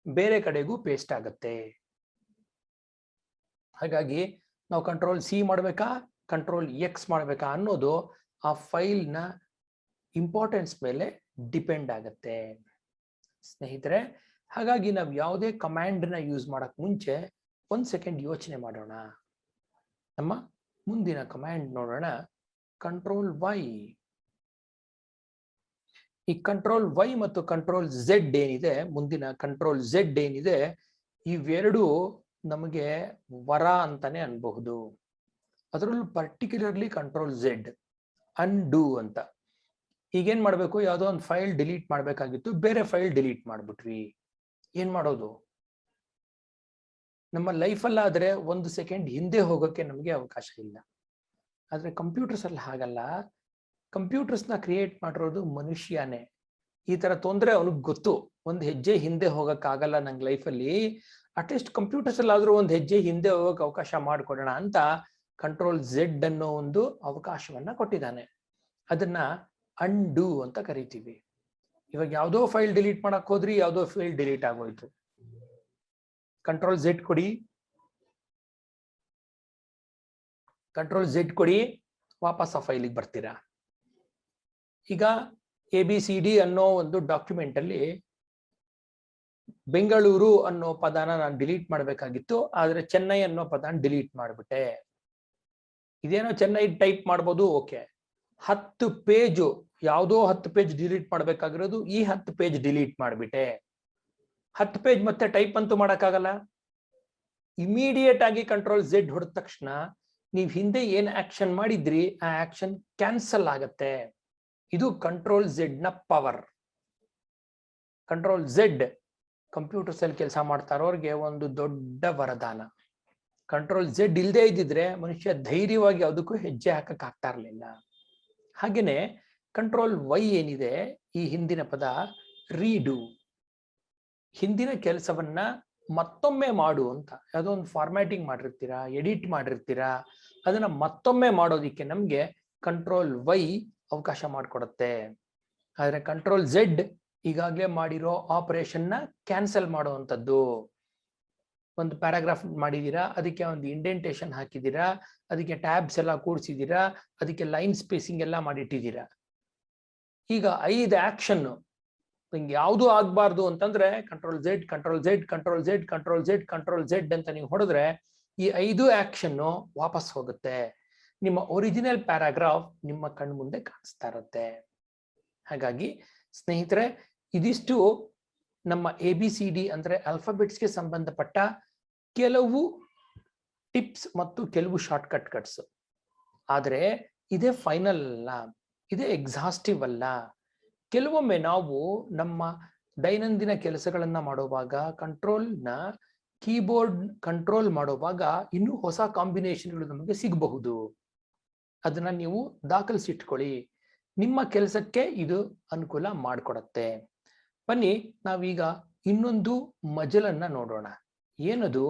ಬೇರೆ ಕಡೆಗೂ ಪೇಸ್ಟ್ ಆಗುತ್ತೆ. ಹಾಗಾಗಿ ನಾವು ಕಂಟ್ರೋಲ್ ಸಿ ಮಾಡ್ಬೇಕಾ ಕಂಟ್ರೋಲ್ ಎಕ್ಸ್ ಮಾಡ್ಬೇಕಾ ಅನ್ನೋದು ಆ ಫೈಲ್ನ ಇಂಪಾರ್ಟೆನ್ಸ್ ಮೇಲೆ ಡಿಪೆಂಡ್ ಆಗುತ್ತೆ ಸ್ನೇಹಿತರೆ. ಹಾಗಾಗಿ ನಾವು ಯಾವುದೇ ಕಮಾಂಡ್ನ ಯೂಸ್ ಮಾಡಕ್ ಮುಂಚೆ 1 ಸೆಕೆಂಡ್ ಯೋಚನೆ ಮಾಡೋಣ. ನಮ್ಮ ಮುಂದಿನ ಕಮಾಂಡ್ ನೋಡೋಣ, ಕಂಟ್ರೋಲ್ ವೈ. ಈ ಕಂಟ್ರೋಲ್ ವೈ ಮತ್ತು ಕಂಟ್ರೋಲ್ ಝೆಡ್ ಏನಿದೆ, ಮುಂದಿನ ಕಂಟ್ರೋಲ್ ಝೆಡ್ ಏನಿದೆ, ಇವೆರಡು ನಮಗೆ ವರ ಅಂತಾನೆ ಅನ್ಬಹುದು. ಅದರಲ್ಲೂ ಪರ್ಟಿಕ್ಯುಲರ್ಲಿ ಕಂಟ್ರೋಲ್ ಝೆಡ್ ಅನ್ಡೂ ಅಂತ. ಈಗೇನ್ ಮಾಡ್ಬೇಕು, ಯಾವುದೋ ಒಂದು ಫೈಲ್ ಡಿಲೀಟ್ ಮಾಡ್ಬೇಕಾಗಿತ್ತು, ಬೇರೆ ಫೈಲ್ ಡಿಲೀಟ್ ಮಾಡ್ಬಿಟ್ವಿ, ಏನ್ ಮಾಡೋದು? ನಮ್ಮ ಲೈಫಲ್ಲಾದ್ರೆ 1 ಸೆಕೆಂಡ್ ಹಿಂದೆ ಹೋಗೋಕೆ ನಮಗೆ ಅವಕಾಶ ಇಲ್ಲ. ಆದ್ರೆ ಕಂಪ್ಯೂಟರ್ಸ್ ಅಲ್ಲಿ ಹಾಗಲ್ಲ. ಕಂಪ್ಯೂಟರ್ಸ್ನ ಕ್ರಿಯೇಟ್ ಮಾಡಿರೋದು ಮನುಷ್ಯನೇ. ಈ ತರ ತೊಂದ್ರೆ ಅವನಿಗೆ ಗೊತ್ತು, 1 ಹೆಜ್ಜೆ ಹಿಂದೆ ಹೋಗಕ್ಕಾಗಲ್ಲ ನಂಗೆ ಲೈಫಲ್ಲಿ, ಅಟ್ಲೀಸ್ಟ್ ಕಂಪ್ಯೂಟರ್ಸ್ ಅಲ್ಲಿ ಆದ್ರೂ 1 ಹೆಜ್ಜೆ ಹಿಂದೆ ಹೋಗಕ್ಕೆ ಅವಕಾಶ ಮಾಡಿಕೊಡೋಣ ಅಂತ ಕಂಟ್ರೋಲ್ ಝೆಡ್ ಅನ್ನೋ ಒಂದು ಅವಕಾಶವನ್ನ ಕೊಟ್ಟಿದ್ದಾನೆ. ಅದನ್ನ ಅನ್ಡೂ ಅಂತ ಕರಿತೀವಿ. ಇವಾಗ ಯಾವುದೋ ಫೈಲ್ ಡಿಲೀಟ್ ಮಾಡಕ್ ಹೋದ್ರಿ, ಯಾವುದೋ ಫೈಲ್ ಡಿಲೀಟ್ ಆಗೋಯ್ತು, ಕಂಟ್ರೋಲ್ ಝೆಡ್ ಕೊಡಿ, ಕಂಟ್ರೋಲ್ ಝೆಡ್ ಕೊಡಿ, ವಾಪಸ್ ಆ ಫೈಲಿಗೆ ಬರ್ತೀರಾ. ಈಗ ABCD ಅನ್ನೋ ಒಂದು ಡಾಕ್ಯುಮೆಂಟ್ ಅಲ್ಲಿ ಬೆಂಗಳೂರು ಅನ್ನೋ ಪದನ ನಾನು ಡಿಲೀಟ್ ಮಾಡ್ಬೇಕಾಗಿತ್ತು, ಆದ್ರೆ ಚೆನ್ನೈ ಅನ್ನೋ ಪದನ ಡಿಲೀಟ್ ಮಾಡ್ಬಿಟ್ಟೆ. ಇದೇನೋ ಚೆನ್ನೈ ಟೈಪ್ ಮಾಡ್ಬೋದು, ಓಕೆ. 10 ಪೇಜು, ಯಾವುದೋ 10 ಪೇಜ್ ಡಿಲೀಟ್ ಮಾಡ್ಬೇಕಾಗಿರೋದು ಈ 10 ಪೇಜ್ ಡಿಲೀಟ್ ಮಾಡ್ಬಿಟ್ಟೆ. 10 ಪೇಜ್ ಮತ್ತೆ ಟೈಪ್ ಅಂತೂ ಮಾಡಕ್ಕಾಗಲ್ಲ. ಇಮಿಡಿಯೇಟ್ ಆಗಿ ಕಂಟ್ರೋಲ್ ಝೆಡ್ ಹೊಡೆದ ತಕ್ಷಣ ನೀವು ಹಿಂದೆ ಏನ್ ಆಕ್ಷನ್ ಮಾಡಿದ್ರಿ ಆ ಆಕ್ಷನ್ ಕ್ಯಾನ್ಸಲ್ ಆಗತ್ತೆ. ಇದು ಕಂಟ್ರೋಲ್ ಝೆಡ್ ನ ಪವರ್. ಕಂಟ್ರೋಲ್ ಝೆಡ್ ಕಂಪ್ಯೂಟರ್ಸ್ ಅಲ್ಲಿ ಕೆಲಸ ಮಾಡ್ತಾ ಇರೋರಿಗೆ ಒಂದು ದೊಡ್ಡ ವರದಾನ. ಕಂಟ್ರೋಲ್ ಝೆಡ್ ಇಲ್ಲದೆ ಇದ್ದಿದ್ರೆ ಮನುಷ್ಯ ಧೈರ್ಯವಾಗಿ ಯಾವುದಕ್ಕೂ ಹೆಜ್ಜೆ ಹಾಕಕ್ ಆಗ್ತಾ ಇರ್ಲಿಲ್ಲ. ಹಾಗೇನೆ ಕಂಟ್ರೋಲ್ ವೈ ಏನಿದೆ, ಈ ಹಿಂದಿನ ಪದ ರೀಡು, ಹಿಂದಿನ ಕೆಲಸವನ್ನ ಮತ್ತೊಮ್ಮೆ ಮಾಡು ಅಂತ. ಯಾವುದೋ ಒಂದು ಫಾರ್ಮ್ಯಾಟಿಂಗ್ ಮಾಡಿರ್ತೀರಾ, ಎಡಿಟ್ ಮಾಡಿರ್ತೀರಾ, ಅದನ್ನ ಮತ್ತೊಮ್ಮೆ ಮಾಡೋದಿಕ್ಕೆ ನಮ್ಗೆ ಕಂಟ್ರೋಲ್ ವೈ ಅವಕಾಶ ಮಾಡಿಕೊಡುತ್ತೆ. ಆದ್ರೆ ಕಂಟ್ರೋಲ್ ಝೆಡ್ ಈಗಾಗಲೇ ಮಾಡಿರೋ ಆಪರೇಷನ್ ನ ಕ್ಯಾನ್ಸಲ್ ಮಾಡುವಂಥದ್ದು. ಒಂದು ಪ್ಯಾರಾಗ್ರಾಫ್ ಮಾಡಿದೀರಾ, ಅದಕ್ಕೆ ಒಂದು ಇಂಡೆಂಟೇಶನ್ ಹಾಕಿದೀರಾ, ಅದಕ್ಕೆ ಟ್ಯಾಬ್ಸ್ ಎಲ್ಲ ಕೂಡಿಸಿದೀರಾ, ಅದಕ್ಕೆ ಲೈನ್ ಸ್ಪೇಸಿಂಗ್ ಎಲ್ಲ ಮಾಡಿಟ್ಟಿದ್ದೀರಾ. ಈಗ 5 ಆಕ್ಷನ್ ನಿಮ್ಗೆ ಯಾವುದು ಆಗ್ಬಾರ್ದು ಅಂತಂದ್ರೆ control Z control Z control Z control Z control Z ಅಂತ ನೀವು ಹೊಡೆದ್ರೆ ಈ 5 ಆಕ್ಷನ್ ವಾಪಸ್ ಹೋಗುತ್ತೆ. ನಿಮ್ಮ ಒರಿಜಿನಲ್ ಪ್ಯಾರಾಗ್ರಾಫ್ ನಿಮ್ಮ ಕಣ್ಣು ಮುಂದೆ ಕಾಣಿಸ್ತಾ ಇರುತ್ತೆ. ಹಾಗಾಗಿ ಸ್ನೇಹಿತರೆ, ಇದಿಷ್ಟು ನಮ್ಮ ABCD ಅಂದ್ರೆ ಆಲ್ಫಾಬೆಟ್ಸ್ಗೆ ಸಂಬಂಧಪಟ್ಟ ಕೆಲವು ಟಿಪ್ಸ್ ಮತ್ತು ಕೆಲವು ಶಾರ್ಟ್ ಕಟ್ಸ್. ಆದ್ರೆ ಇದೇ ಫೈನಲ್ ಅಲ್ಲ, ಇದೇ ಎಕ್ಸಾಸ್ಟಿವ್ ಅಲ್ಲ. ಕೆಲವೊಮ್ಮೆ ನಾವು ನಮ್ಮ ದೈನಂದಿನ ಕೆಲಸಗಳನ್ನ ಮಾಡುವಾಗ ಕಂಟ್ರೋಲ್ನ ಕೀಬೋರ್ಡ್ ಕಂಟ್ರೋಲ್ ಮಾಡುವಾಗ ಇನ್ನೂ ಹೊಸ ಕಾಂಬಿನೇಷನ್ಗಳು ನಮಗೆ ಸಿಗಬಹುದು. ಅದನ್ನ ನೀವು ದಾಖಲಿಸಿಟ್ಕೊಳ್ಳಿ, ನಿಮ್ಮ ಕೆಲಸಕ್ಕೆ ಇದು ಅನುಕೂಲ ಮಾಡಿಕೊಡತ್ತೆ. ಬನ್ನಿ ನಾವೀಗ ಇನ್ನೊಂದು ಮಜಲನ್ನ ನೋಡೋಣ. ಏನದು,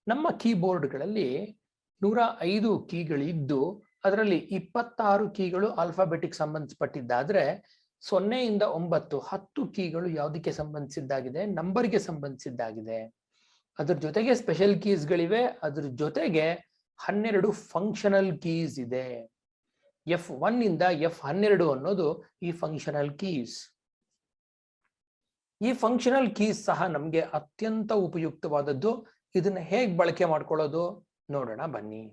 ನಮ್ಮ ಕೀಬೋರ್ಡ್ಗಳಲ್ಲಿ 105 ಕೀಗಳಿದ್ದು ಅದರಲ್ಲಿ 26 ಕೀಗಳು ಆಲ್ಫಾಬೆಟಿಕ್ ಸಂಬಂಧಿಸಪಟ್ಟಿದ್ದಾದ್ರೆ 0 ಇಂದ 9 10 ಕೀಗಳು ಯಾವುದಕ್ಕೆ ಸಂಬಂಧಿಸಿದ್ದಾಗಿದೆ, ನಂಬರ್ಗೆ ಸಂಬಂಧಿಸಿದ್ದಾಗಿದೆ. ಅದ್ರ ಜೊತೆಗೆ ಸ್ಪೆಷಲ್ ಕೀಸ್ಗಳಿವೆ, ಅದ್ರ ಜೊತೆಗೆ 12 ಫಂಕ್ಷನಲ್ ಕೀಸ್ ಇದೆ. F1 ಇಂದ F12 ಅನ್ನೋದು ಈ ಫಂಕ್ಷನಲ್ ಕೀಸ್. ಈ ಫಂಕ್ಷನಲ್ ಕೀಸ್ ಸಹ ನಮ್ಗೆ ಅತ್ಯಂತ ಉಪಯುಕ್ತವಾದದ್ದು. ಇದನ್ನ ಹೇಗೆ ಬಳಕೆ ಮಾಡ್ಕೊಳ್ಳೋದು ನೋಡೋಣ ಬನ್ನಿ.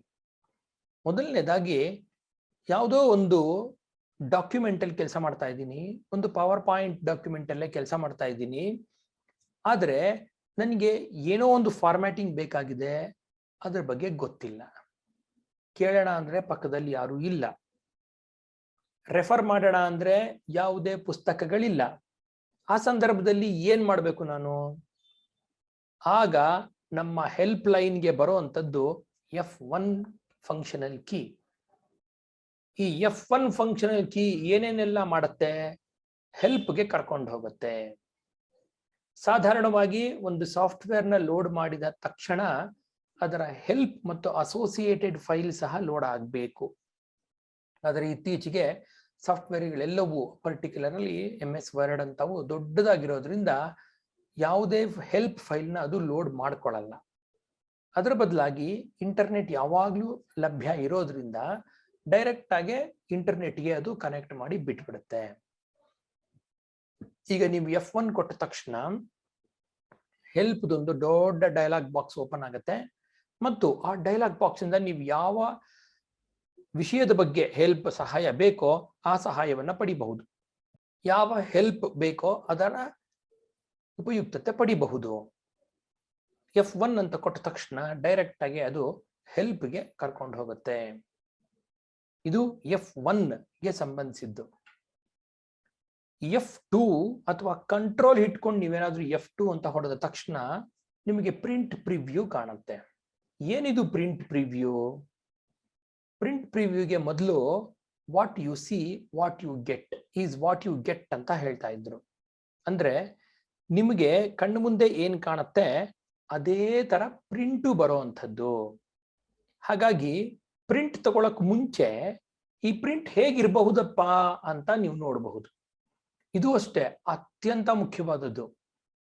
ಮೊದಲನೇದಾಗಿ ಯಾವುದೋ ಒಂದು ಡಾಕ್ಯುಮೆಂಟ್ ಅಲ್ಲಿ ಕೆಲಸ ಮಾಡ್ತಾ ಇದ್ದೀನಿ, ಒಂದು ಪವರ್ ಪಾಯಿಂಟ್ ಡಾಕ್ಯುಮೆಂಟ್ ಅಲ್ಲೇ ಕೆಲಸ ಮಾಡ್ತಾ ಇದ್ದೀನಿ. ಆದ್ರೆ ನನಗೆ ಏನೋ ಒಂದು ಫಾರ್ಮ್ಯಾಟಿಂಗ್ ಬೇಕಾಗಿದೆ, ಅದ್ರ ಬಗ್ಗೆ ಗೊತ್ತಿಲ್ಲ. ಕೇಳೋಣ ಅಂದ್ರೆ ಪಕ್ಕದಲ್ಲಿ ಯಾರು ಇಲ್ಲ, ರೆಫರ್ ಮಾಡೋಣ ಅಂದ್ರೆ ಯಾವುದೇ ಪುಸ್ತಕಗಳಿಲ್ಲ. ಆ ಸಂದರ್ಭದಲ್ಲಿ ಏನ್ ಮಾಡ್ಬೇಕು ನಾನು? ಆಗ ನಮ್ಮ ಹೆಲ್ಪ್ ಲೈನ್ಗೆ ಬರುವಂತದ್ದು F1 ಫಂಕ್ಷನಲ್ ಕೀ. ಈ F1 ಫಂಕ್ಷನಲ್ ಕೀ ಏನೇನೆಲ್ಲ ಮಾಡುತ್ತೆ? ಹೆಲ್ಪ್ಗೆ ಕರ್ಕೊಂಡು ಹೋಗುತ್ತೆ. ಸಾಧಾರಣವಾಗಿ ಒಂದು ಸಾಫ್ಟ್ವೇರ್ನ ಲೋಡ್ ಮಾಡಿದ ತಕ್ಷಣ ಅದರ ಹೆಲ್ಪ್ ಮತ್ತು ಅಸೋಸಿಯೇಟೆಡ್ ಫೈಲ್ ಸಹ ಲೋಡ್ ಆಗಬೇಕು. ಆದರೆ ಇತ್ತೀಚೆಗೆ ಸಾಫ್ಟ್ವೇರ್ಗಳೆಲ್ಲವೂ ಪರ್ಟಿಕ್ಯುಲರ್ಲಿ MS ವರ್ಡ್ ಅಂತವು ದೊಡ್ಡದಾಗಿರೋದ್ರಿಂದ ಯಾವುದೇ ಹೆಲ್ಪ್ ಫೈಲ್ನ ಅದು ಲೋಡ್ ಮಾಡ್ಕೊಳ್ಳಲ್ಲ. ಅದರ ಬದಲಾಗಿ ಇಂಟರ್ನೆಟ್ ಯಾವಾಗಲೂ ಲಭ್ಯ ಇರೋದ್ರಿಂದ ಡೈರೆಕ್ಟ್ ಆಗಿ ಇಂಟರ್ನೆಟ್ಗೆ ಅದು ಕನೆಕ್ಟ್ ಮಾಡಿ ಬಿಟ್ಬಿಡುತ್ತೆ. ಈಗ ನೀವು F1 ಕೊಟ್ಟ ತಕ್ಷಣ ಹೆಲ್ಪ್ದೊಂದು ದೊಡ್ಡ ಡೈಲಾಗ್ ಬಾಕ್ಸ್ ಓಪನ್ ಆಗುತ್ತೆ ಮತ್ತು ಆ ಡೈಲಾಗ್ ಬಾಕ್ಸ್ ಇಂದ ನೀವು ಯಾವ ವಿಷಯದ ಬಗ್ಗೆ ಹೆಲ್ಪ್ ಸಹಾಯ ಬೇಕೋ ಆ ಸಹಾಯವನ್ನ ಪಡಿಬಹುದು. ಯಾವ ಹೆಲ್ಪ್ ಬೇಕೋ ಅದರ ಉಪಯುಕ್ತತೆ ಪಡಿಬಹುದು. F1 ಅಂತ ಕೊಟ್ಟ ತಕ್ಷಣ ಡೈರೆಕ್ಟ್ ಆಗಿ ಅದು ಹೆಲ್ಪ್ಗೆ ಕರ್ಕೊಂಡು ಹೋಗುತ್ತೆ. ಇದು F1 ಗೆ ಸಂಬಂಧಿಸಿದ್ದು. F2 ಅಥವಾ ಕಂಟ್ರೋಲ್ ಇಟ್ಕೊಂಡು ನೀವೇನಾದ್ರೂ F2 ಅಂತ ಹೊಡೆದ ತಕ್ಷಣ ನಿಮಗೆ ಪ್ರಿಂಟ್ ಪ್ರಿವ್ಯೂ ಕಾಣುತ್ತೆ. ಏನಿದು ಪ್ರಿಂಟ್ ಪ್ರಿವ್ಯೂ? ಪ್ರಿಂಟ್ ಪ್ರಿವ್ಯೂಗೆ ಮೊದಲು what you see what you get is what you get ಅಂತ ಹೇಳ್ತಾ ಇದ್ರು. ಅಂದ್ರೆ ನಿಮಗೆ ಕಣ್ಣು ಮುಂದೆ ಏನ್ ಕಾಣುತ್ತೆ ಅದೇ ತರ ಪ್ರಿಂಟು ಬರೋ ಅಂಥದ್ದು. ಹಾಗಾಗಿ ಪ್ರಿಂಟ್ ತಗೊಳಕ್ ಮುಂಚೆ ಈ ಪ್ರಿಂಟ್ ಹೇಗಿರಬಹುದಪ್ಪ ಅಂತ ನೀವು ನೋಡಬಹುದು. ಇದು ಅಷ್ಟೇ ಅತ್ಯಂತ ಮುಖ್ಯವಾದದ್ದು.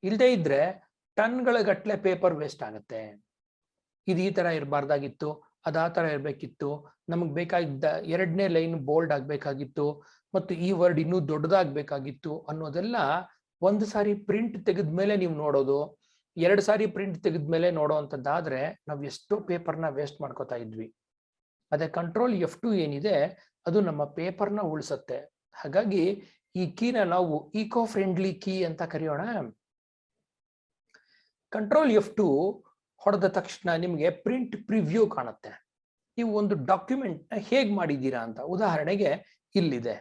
ಇಲ್ಲದೆ ಇದ್ರೆ ಟನ್ಗಳ ಗಟ್ಟಲೆ ಪೇಪರ್ ವೇಸ್ಟ್ ಆಗುತ್ತೆ. ಇದು ಈ ತರ ಇರಬಾರ್ದಾಗಿತ್ತು, ಅದ ಆ ತರ ಇರ್ಬೇಕಿತ್ತು, ನಮಗ್ ಬೇಕಾಗಿದ್ದ 2ನೇ ಲೈನ್ ಬೋಲ್ಡ್ ಆಗ್ಬೇಕಾಗಿತ್ತು ಮತ್ತು ಈ ವರ್ಡ್ ಇನ್ನೂ ದೊಡ್ಡದಾಗ್ಬೇಕಾಗಿತ್ತು ಅನ್ನೋದೆಲ್ಲ ಒಂದು ಸಾರಿ ಪ್ರಿಂಟ್ ತೆಗೆದ್ಮೇಲೆ ನೀವು ನೋಡೋದು. 2 ಸಾರಿ ಪ್ರಿಂಟ್ ತೆಗೆದ್ಮೇಲೆ ನೋಡೋ ಅಂತದ್ದಾದ್ರೆ ನಾವು ಎಷ್ಟೋ ಪೇಪರ್ನ ವೇಸ್ಟ್ ಮಾಡ್ಕೋತಾ ಇದ್ವಿ. ಅದೇ ಕಂಟ್ರೋಲ್ F2 ಏನಿದೆ ಅದು ನಮ್ಮ ಪೇಪರ್ನ ಉಳಿಸುತ್ತೆ. ಹಾಗಾಗಿ ಈ ಕೀನ ನಾವು ಈಕೋ ಫ್ರೆಂಡ್ಲಿ ಕೀ ಅಂತ ಕರೆಯೋಣ. ಕಂಟ್ರೋಲ್ F2 ಹೊಡೆದ ತಕ್ಷಣ ನಿಮಗೆ ಪ್ರಿಂಟ್ ಪ್ರಿವ್ಯೂ ಕಾಣುತ್ತೆ. ನೀವು ಒಂದು ಡಾಕ್ಯುಮೆಂಟ್ ನ ಹೇಗ್ ಮಾಡಿದ್ದೀರಾ ಅಂತ. ಉದಾಹರಣೆಗೆ ಇಲ್ಲಿದೆ,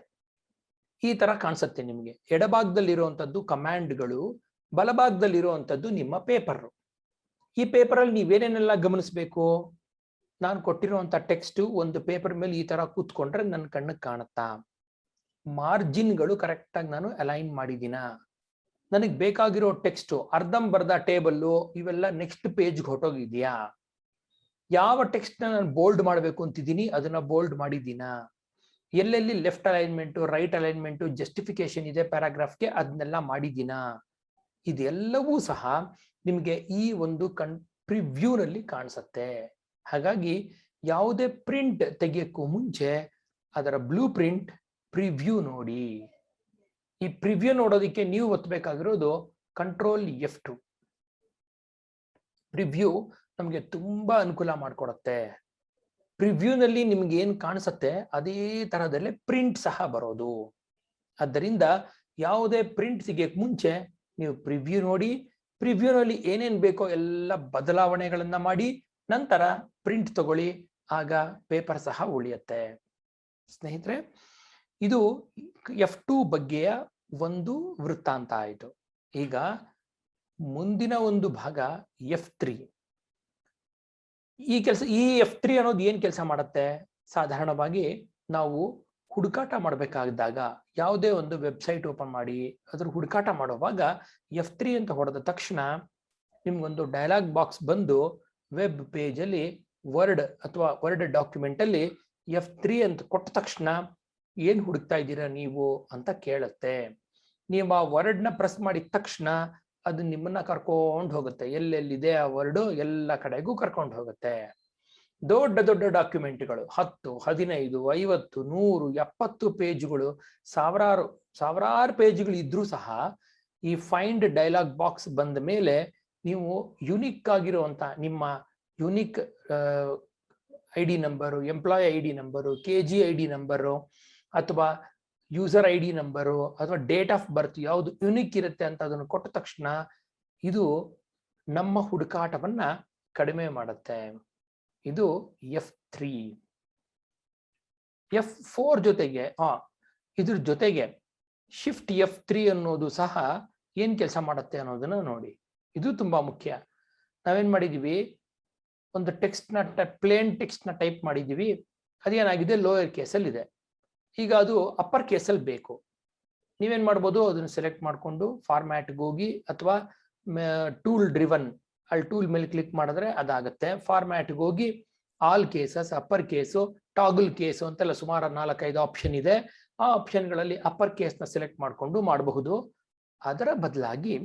ಈ ತರ ಕಾಣಿಸುತ್ತೆ ನಿಮಗೆ. ಎಡಭಾಗದಲ್ಲಿರುವಂತದ್ದು ಕಮಾಂಡ್ಗಳು, ಬಲಭಾಗದಲ್ಲಿರುವಂತದ್ದು ನಿಮ್ಮ ಪೇಪರ್. ಈ ಪೇಪರ್ ಅಲ್ಲಿ ನೀವೇನೇನೆಲ್ಲ ಗಮನಿಸಬೇಕು? ನಾನು ಕೊಟ್ಟಿರುವಂತ ಟೆಕ್ಸ್ಟ್ ಒಂದು ಪೇಪರ್ ಮೇಲೆ ಈ ತರ ಕೂತ್ಕೊಂಡ್ರೆ ನನ್ನ ಕಣ್ಣಿಗೆ ಕಾಣುತ್ತಾ? ಮಾರ್ಜಿನ್ಗಳು ಕರೆಕ್ಟ್ ಆಗಿ ನಾನು ಅಲೈನ್ ಮಾಡಿದ್ದೀನ? ನನಗೆ ಬೇಕಾಗಿರೋ ಟೆಕ್ಸ್ಟ್ ಅರ್ಧಂಬರ್ಧ ಟೇಬಲ್ಲು ಇವೆಲ್ಲ ನೆಕ್ಸ್ಟ್ ಪೇಜ್ಗೆ ಹೊಟ್ಟೋಗಿದ್ಯಾ? ಯಾವ ಟೆಕ್ಸ್ಟ್ ನಾನು ಬೋಲ್ಡ್ ಮಾಡಬೇಕು ಅಂತಿದ್ದೀನಿ ಅದನ್ನ ಬೋಲ್ಡ್ ಮಾಡಿದ್ದೀನಾ? ಎಲ್ಲೆಲ್ಲಿ left alignment, right alignment, justification ಇದೆ ಪ್ಯಾರಾಗ್ರಾಫ್ಗೆ ಅದನ್ನೆಲ್ಲ ಮಾಡಿದ್ದೀನಾ? ಇದೆಲ್ಲವೂ ಸಹ ನಿಮಗೆ ಈ ಒಂದು ಪ್ರಿವ್ಯೂನಲ್ಲಿ ಕಾಣಿಸುತ್ತೆ. ಹಾಗಾಗಿ ಯಾವುದೇ ಪ್ರಿಂಟ್ ತೆಗೆಯಕ್ಕೂ ಮುಂಚೆ ಅದರ ಬ್ಲೂ ಪ್ರಿಂಟ್ ಪ್ರಿವ್ಯೂ ನೋಡಿ. ಈ ಪ್ರಿವ್ಯೂ ನೋಡೋದಕ್ಕೆ ನೀವು ಒತ್ತಬೇಕಾಗಿರೋದು ಕಂಟ್ರೋಲ್ F2. ಪ್ರಿವ್ಯೂ ನಮಗೆ ತುಂಬಾ ಅನುಕೂಲ ಮಾಡಿಕೊಡುತ್ತೆ. ಪ್ರಿವ್ಯೂನಲ್ಲಿ ನಿಮ್ಗೆ ಏನ್ ಕಾಣಿಸುತ್ತೆ ಅದೇ ತರದಲ್ಲೇ ಪ್ರಿಂಟ್ ಸಹ ಬರೋದು. ಆದ್ದರಿಂದ ಯಾವುದೇ ಪ್ರಿಂಟ್ ಸಿಗಕ್ಕೆ ಮುಂಚೆ ನೀವು ಪ್ರಿವ್ಯೂ ನೋಡಿ, ಪ್ರಿವ್ಯೂನಲ್ಲಿ ಏನೇನ್ ಬೇಕೋ ಎಲ್ಲ ಬದಲಾವಣೆಗಳನ್ನ ಮಾಡಿ ನಂತರ ಪ್ರಿಂಟ್ ತಗೊಳ್ಳಿ. ಆಗ ಪೇಪರ್ ಸಹ ಉಳಿಯುತ್ತೆ. ಸ್ನೇಹಿತರೆ, ಇದು F2 ಬಗ್ಗೆಯ ಒಂದು ವೃತ್ತಾಂತ ಆಯಿತು. ಈಗ ಮುಂದಿನ ಒಂದು ಭಾಗ F3. ಈ F3 ಅನ್ನೋದು ಏನ್ ಕೆಲಸ ಮಾಡುತ್ತೆ? ಸಾಧಾರಣವಾಗಿ ನಾವು ಹುಡುಕಾಟ ಮಾಡಬೇಕಾದಾಗ ಯಾವುದೇ ಒಂದು ವೆಬ್ಸೈಟ್ ಓಪನ್ ಮಾಡಿ ಅದ್ರ ಹುಡುಕಾಟ ಮಾಡುವಾಗ F3 ಅಂತ ಹೊಡೆದ ತಕ್ಷಣ ನಿಮ್ಗೊಂದು ಡೈಲಾಗ್ ಬಾಕ್ಸ್ ಬಂದು ವೆಬ್ ಪೇಜ್ ಅಲ್ಲಿ ವರ್ಡ್ ಅಥವಾ ವರ್ಡ್ ಡಾಕ್ಯುಮೆಂಟ್ ಅಲ್ಲಿ F3 ಅಂತ ಕೊಟ್ಟ ತಕ್ಷಣ ಏನ್ ಹುಡುಕ್ತಾ ಇದ್ದೀರಾ ನೀವು ಅಂತ ಕೇಳುತ್ತೆ. ನೀವು ಆ ವರ್ಡ್ ನ ಪ್ರೆಸ್ ಮಾಡಿದ ತಕ್ಷಣ ಅದು ನಿಮ್ಮನ್ನ ಕರ್ಕೊಂಡು ಹೋಗುತ್ತೆ. ಎಲ್ಲೆಲ್ಲಿದೆ ಆ ವರ್ಡ್ ಎಲ್ಲ ಕಡೆಗೂ ಕರ್ಕೊಂಡು ಹೋಗುತ್ತೆ. ದೊಡ್ಡ ದೊಡ್ಡ ಡಾಕ್ಯುಮೆಂಟ್ಗಳು 10, 15, 50, 100, 70 ಪೇಜ್ಗಳು, ಸಾವಿರಾರು ಪೇಜ್ಗಳು ಇದ್ರೂ ಸಹ ಈ ಫೈಂಡ್ ಡೈಲಾಗ್ ಬಾಕ್ಸ್ ಬಂದ ಮೇಲೆ ನೀವು ಯುನಿಕ್ ಆಗಿರುವಂತ ನಿಮ್ಮ unique ID number, employ ID number, KG ID number ಅಥವಾ ಯೂಸರ್ ID ನಂಬರು ಅಥವಾ ಡೇಟ್ ಆಫ್ ಬರ್ತ್ ಯಾವುದು ಯುನಿಕ್ ಇರುತ್ತೆ ಅಂತ ಅದನ್ನು ಕೊಟ್ಟ ತಕ್ಷಣ ಇದು ನಮ್ಮ ಹುಡುಕಾಟವನ್ನ ಕಡಿಮೆ ಮಾಡುತ್ತೆ. ಇದು F3. F4 ಜೊತೆಗೆ ಇದ್ರ ಜೊತೆಗೆ ಶಿಫ್ಟ್ F3 ಅನ್ನೋದು ಸಹ ಏನ್ ಕೆಲಸ ಮಾಡುತ್ತೆ ಅನ್ನೋದನ್ನ ನೋಡಿ. ಇದು ತುಂಬಾ ಮುಖ್ಯ. ನಾವೇನ್ ಮಾಡಿದೀವಿ, ಒಂದು ಟೆಕ್ಸ್ಟ್ ನ ಪ್ಲೇನ್ ಟೆಕ್ಸ್ಟ್ ನ ಟೈಪ್ ಮಾಡಿದೀವಿ. ಅದೇನಾಗಿದೆ ಲೋಯರ್ ಕೇಸಲ್ಲಿ ಇದೆ. ಈಗ ಅದು ಅಪ್ಪರ್ ಕೇಸಲ್ಲಿ ಬೇಕು. ನೀವೇನ್ ಮಾಡ್ಬೋದು, ಅದನ್ನ ಸೆಲೆಕ್ಟ್ ಮಾಡ್ಕೊಂಡು ಫಾರ್ಮ್ಯಾಟ್ಗೆ ಹೋಗಿ ಅಥವಾ ಟೂಲ್ ಡ್ರಿವನ್ ಅಲ್ಲಿ ಟೂಲ್ ಮೇಲೆ ಕ್ಲಿಕ್ ಮಾಡಿದ್ರೆ ಅದಾಗುತ್ತೆ. ಫಾರ್ಮ್ಯಾಟ್ಗೆ ಹೋಗಿ all cases, upper case, toggle case ಅಂತೆಲ್ಲ ಸುಮಾರು 4-5 ಆಪ್ಷನ್ ಇದೆ. ಆ ಆಪ್ಷನ್ಗಳಲ್ಲಿ ಅಪ್ಪರ್ ಕೇಸ್ನ ಸೆಲೆಕ್ಟ್ ಮಾಡ್ಕೊಂಡು ಮಾಡಬಹುದು. ಅದರ ಬದಲಾಗಿ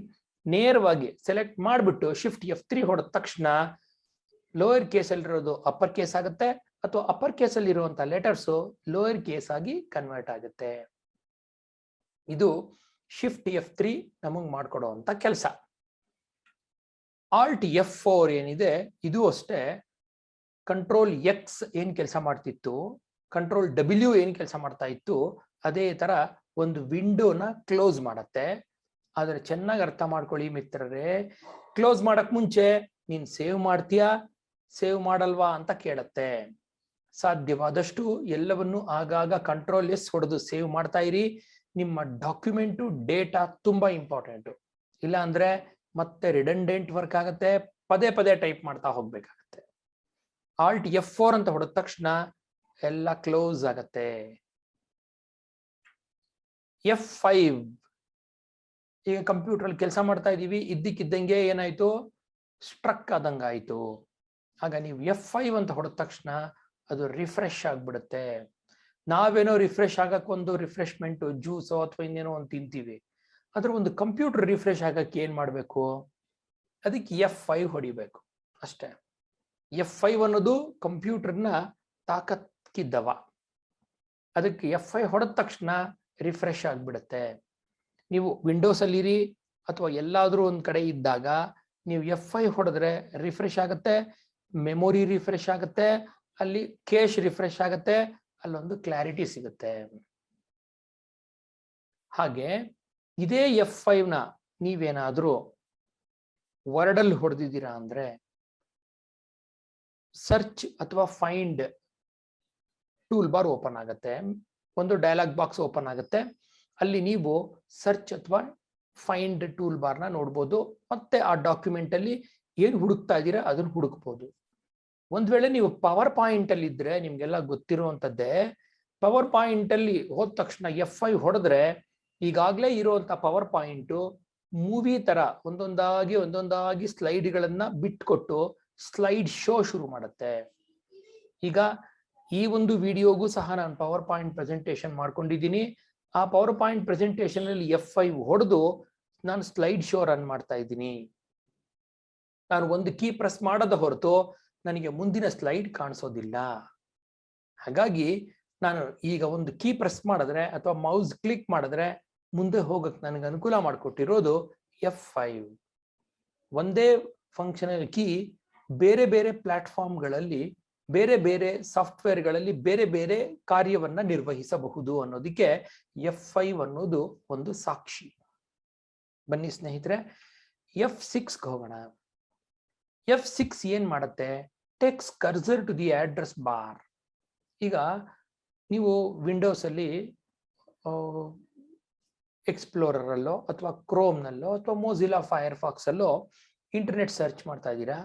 ನೇರವಾಗಿ ಸೆಲೆಕ್ಟ್ ಮಾಡಿಬಿಟ್ಟು ಶಿಫ್ಟ್ F3 ಹೊಡೆದ ತಕ್ಷಣ ಲೋಯರ್ ಕೇಸಲ್ಲಿರೋದು ಅಪ್ಪರ್ ಕೇಸ್ ಆಗುತ್ತೆ, ಅಥವಾ ಅಪ್ಪರ್ ಕೇಸಲ್ಲಿ ಇರುವಂತ ಲೆಟರ್ಸು ಲೋಯರ್ ಕೇಸ್ ಆಗಿ ಕನ್ವರ್ಟ್ ಆಗುತ್ತೆ. ಇದು ಶಿಫ್ಟ್ F3 ನಮಗ್ ಮಾಡ್ಕೊಡುವಂತ ಕೆಲಸ. ಆಲ್ಟ್ F4 ಏನಿದೆ, ಇದು ಅಷ್ಟೇ ಕಂಟ್ರೋಲ್ X ಏನ್ ಕೆಲಸ ಮಾಡ್ತಿತ್ತು, ಕಂಟ್ರೋಲ್ W ಏನ್ ಕೆಲಸ ಮಾಡ್ತಾ ಇತ್ತು, ಅದೇ ತರ ಒಂದು ವಿಂಡೋನ ಕ್ಲೋಸ್ ಮಾಡತ್ತೆ. ಆದ್ರೆ ಚೆನ್ನಾಗಿ ಅರ್ಥ ಮಾಡ್ಕೊಳ್ಳಿ ಮಿತ್ರರೇ, ಕ್ಲೋಸ್ ಮಾಡಕ್ ಮುಂಚೆ ನೀನ್ ಸೇವ್ ಮಾಡ್ತೀಯಾ ಸೇವ್ ಮಾಡಲ್ವಾ ಅಂತ ಕೇಳತ್ತೆ. ಸಾಧ್ಯವಾದಷ್ಟು ಎಲ್ಲವನ್ನು ಆಗಾಗ ಕಂಟ್ರೋಲ್ S ಹೊಡೆದು ಸೇವ್ ಮಾಡ್ತಾ ಇರಿ. ನಿಮ್ಮ ಡಾಕ್ಯುಮೆಂಟು ಡೇಟಾ ತುಂಬಾ ಇಂಪಾರ್ಟೆಂಟ್. ಇಲ್ಲ ಅಂದ್ರೆ ಮತ್ತೆ ರಿಡಂಡೆಂಟ್ ವರ್ಕ್ ಆಗುತ್ತೆ, ಪದೇ ಪದೇ ಟೈಪ್ ಮಾಡ್ತಾ ಹೋಗ್ಬೇಕಾಗತ್ತೆ. ಆಲ್ಟ್ F4 ಅಂತ ಹೊಡೆದ ತಕ್ಷಣ ಎಲ್ಲ ಕ್ಲೋಸ್ ಆಗತ್ತೆ. F5 ಈಗ ಕಂಪ್ಯೂಟರ್ ಅಲ್ಲಿ ಕೆಲಸ ಮಾಡ್ತಾ ಇದೀವಿ, ಇದ್ದಕ್ಕಿದ್ದಂಗೆ ಏನಾಯ್ತು, ಸ್ಟ್ರಕ್ ಆದಂಗಾಯ್ತು. ಆಗ ನೀವು F5 ಅಂತ ಹೊಡೆದ ತಕ್ಷಣ ಅದು ರಿಫ್ರೆಶ್ ಆಗ್ಬಿಡುತ್ತೆ. ನಾವೇನೋ ರಿಫ್ರೆಶ್ ಆಗಕ್ಕೆ ಒಂದು ರಿಫ್ರೆಶ್ಮೆಂಟ್ ಜ್ಯೂಸೋ ಅಥವಾ ಇನ್ನೇನೋ ಒಂದು ತಿಂತೀವಿ. ಅದ್ರ ಒಂದು ಕಂಪ್ಯೂಟರ್ ರಿಫ್ರೆಶ್ ಆಗಕ್ಕೆ ಏನ್ ಮಾಡ್ಬೇಕು, ಅದಕ್ಕೆ F5 ಹೊಡಿಬೇಕು ಅಷ್ಟೇ. F5 ಅನ್ನೋದು ಕಂಪ್ಯೂಟರ್ನ ತಾಕತ್ತಿದ್ದವ. ಅದಕ್ಕೆ F5 ಹೊಡೆದ ತಕ್ಷಣ ರಿಫ್ರೆಶ್ ಆಗ್ಬಿಡುತ್ತೆ. ನೀವು ವಿಂಡೋಸ್ ಅಲ್ಲಿರಿ ಅಥವಾ ಎಲ್ಲಾದ್ರೂ ಒಂದ್ ಕಡೆ ಇದ್ದಾಗ ನೀವು F5 ಹೊಡೆದ್ರೆ ರಿಫ್ರೆಶ್ ಆಗುತ್ತೆ, ಮೆಮೊರಿ ರಿಫ್ರೆಶ್ ಆಗುತ್ತೆ, ಅಲ್ಲಿ ಕೇಶ್ ರಿಫ್ರೆಶ್ ಆಗುತ್ತೆ, ಅಲ್ಲೊಂದು ಕ್ಲಾರಿಟಿ ಸಿಗುತ್ತೆ. ಹಾಗೆ ಇದೇ F5 ನ ನೀವೇನಾದ್ರೂ ವರ್ಡ್ ಅಲ್ಲಿ ಹೊಡೆದಿದ್ದೀರಾ ಅಂದ್ರೆ ಸರ್ಚ್ ಅಥವಾ ಫೈಂಡ್ ಟೂಲ್ ಬಾರ್ ಓಪನ್ ಆಗುತ್ತೆ, ಒಂದು ಡೈಲಾಗ್ ಬಾಕ್ಸ್ ಓಪನ್ ಆಗುತ್ತೆ. ಅಲ್ಲಿ ನೀವು ಸರ್ಚ್ ಅಥವಾ ಫೈಂಡ್ ಟೂಲ್ ಬಾರ್ನ ನೋಡ್ಬೋದು. ಮತ್ತೆ ಆ ಡಾಕ್ಯುಮೆಂಟ್ ಅಲ್ಲಿ ಏನ್ ಹುಡುಕ್ತಾ ಇದ್ದೀರಾ ಅದನ್ನ ಹುಡುಕ್ಬೋದು. ಒಂದ್ ವೇಳೆ ನೀವು ಪವರ್ ಪಾಯಿಂಟ್ ಅಲ್ಲಿ ಇದ್ರೆ ನಿಮ್ಗೆಲ್ಲ ಗೊತ್ತಿರುವಂತದ್ದೇ, ಪವರ್ ಪಾಯಿಂಟ್ ಅಲ್ಲಿ ಹೋದ ತಕ್ಷಣ F5 ಹೊಡೆದ್ರೆ ಈಗಾಗಲೇ ಇರುವಂತ ಪವರ್ ಪಾಯಿಂಟ್ ಮೂವಿ ತರ ಒಂದೊಂದಾಗಿ ಸ್ಲೈಡ್ಗಳನ್ನ ಬಿಟ್ಕೊಟ್ಟು ಸ್ಲೈಡ್ ಶೋ ಶುರು ಮಾಡುತ್ತೆ. ಈಗ ಈ ಒಂದು ವಿಡಿಯೋಗೂ ಸಹ ನಾನು ಪವರ್ ಪಾಯಿಂಟ್ ಪ್ರೆಸೆಂಟೇಶನ್ ಮಾಡ್ಕೊಂಡಿದ್ದೀನಿ. ಆ ಪವರ್ ಪಾಯಿಂಟ್ ಪ್ರೆಸೆಂಟೇಶನ್ ಅಲ್ಲಿ F5 ಹೊಡೆದು ನಾನು ಸ್ಲೈಡ್ ಶೋ ರನ್ ಮಾಡ್ತಾ ಇದ್ದೀನಿ. ನಾನು ಒಂದು ಕೀ ಪ್ರೆಸ್ ಮಾಡದ ಹೊರತು ನನಗೆ ಮುಂದಿನ ಸ್ಲೈಡ್ ಕಾಣಿಸೋದಿಲ್ಲ. ಹಾಗಾಗಿ ನಾನು ಈಗ ಒಂದು ಕೀ ಪ್ರೆಸ್ ಮಾಡಿದ್ರೆ ಅಥವಾ ಮೌಸ್ ಕ್ಲಿಕ್ ಮಾಡಿದ್ರೆ ಮುಂದೆ ಹೋಗಕ್ಕೆ ನನಗೆ ಅನುಕೂಲ ಮಾಡಿಕೊಟ್ಟಿರೋದು F5. ಒಂದೇ ಫಂಕ್ಷನಲ್ ಕೀ ಬೇರೆ ಬೇರೆ ಪ್ಲಾಟ್ಫಾರ್ಮ್ಗಳಲ್ಲಿ, ಬೇರೆ ಬೇರೆ ಸಾಫ್ಟ್ವೇರ್ಗಳಲ್ಲಿ ಬೇರೆ ಬೇರೆ ಕಾರ್ಯವನ್ನ ನಿರ್ವಹಿಸಬಹುದು ಅನ್ನೋದಕ್ಕೆ F5 ಅನ್ನೋದು ಒಂದು ಸಾಕ್ಷಿ. ಬನ್ನಿ ಸ್ನೇಹಿತರೆ, F6 ಹೋಗೋಣ. F6 ಏನ್ ಮಾಡುತ್ತೆ, takes cursor to the address bar. ಈಗ ನೀವು ವಿಂಡೋಸ್ ಅಲ್ಲಿ ಎಕ್ಸ್ಪ್ಲೋರರ್ ಅಲ್ಲೋ ಅಥವಾ ಕ್ರೋಮ್ ನಲ್ಲೋ ಅಥವಾ ಮೊಜಿಲ್ಲಾ ಫೈರ್ಫಾಕ್ಸ್ ಅಲ್ಲೋ ಇಂಟರ್ನೆಟ್ ಸರ್ಚ್ ಮಾಡ್ತಾ ಇದ್ದೀರಾ.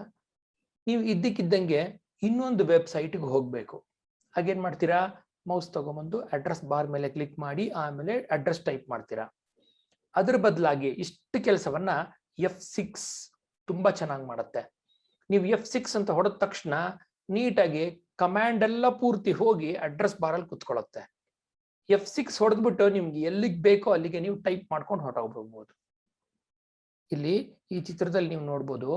ನೀವು ಇದ್ದಕ್ಕಿದ್ದಂಗೆ ಇನ್ನೊಂದು ವೆಬ್ಸೈಟ್ಗೆ ಹೋಗ್ಬೇಕು. ಹಾಗೇನ್ ಮಾಡ್ತೀರಾ, ಮೌಸ್ ತಗೊಂಬಂದು ಅಡ್ರೆಸ್ ಬಾರ್ ಮೇಲೆ ಕ್ಲಿಕ್ ಮಾಡಿ ಆಮೇಲೆ ಅಡ್ರೆಸ್ ಟೈಪ್ ಮಾಡ್ತೀರಾ. ಅದ್ರ ಬದಲಾಗಿ ಇಷ್ಟು ಕೆಲಸವನ್ನ F6 ತುಂಬಾ ಚೆನ್ನಾಗಿ ಮಾಡುತ್ತೆ. ನೀವು F6 ಅಂತ ಹೊಡೆದ ತಕ್ಷಣ ನೀಟಾಗಿ ಕಮಾಂಡ್ ಎಲ್ಲ ಪೂರ್ತಿ ಹೋಗಿ ಅಡ್ರೆಸ್ ಬಾರ್ ಅಲ್ಲಿ ಕುತ್ಕೊಳ್ಳುತ್ತೆ. F6 ಹೊಡೆದ್ಬಿಟ್ಟು ನಿಮ್ಗೆ ಎಲ್ಲಿಗೆ ಬೇಕೋ ಅಲ್ಲಿಗೆ ನೀವು ಟೈಪ್ ಮಾಡ್ಕೊಂಡು ಹೊರಟೋಗ್ಬೋದು. ಇಲ್ಲಿ ಈ ಚಿತ್ರದಲ್ಲಿ ನೀವು ನೋಡ್ಬೋದು,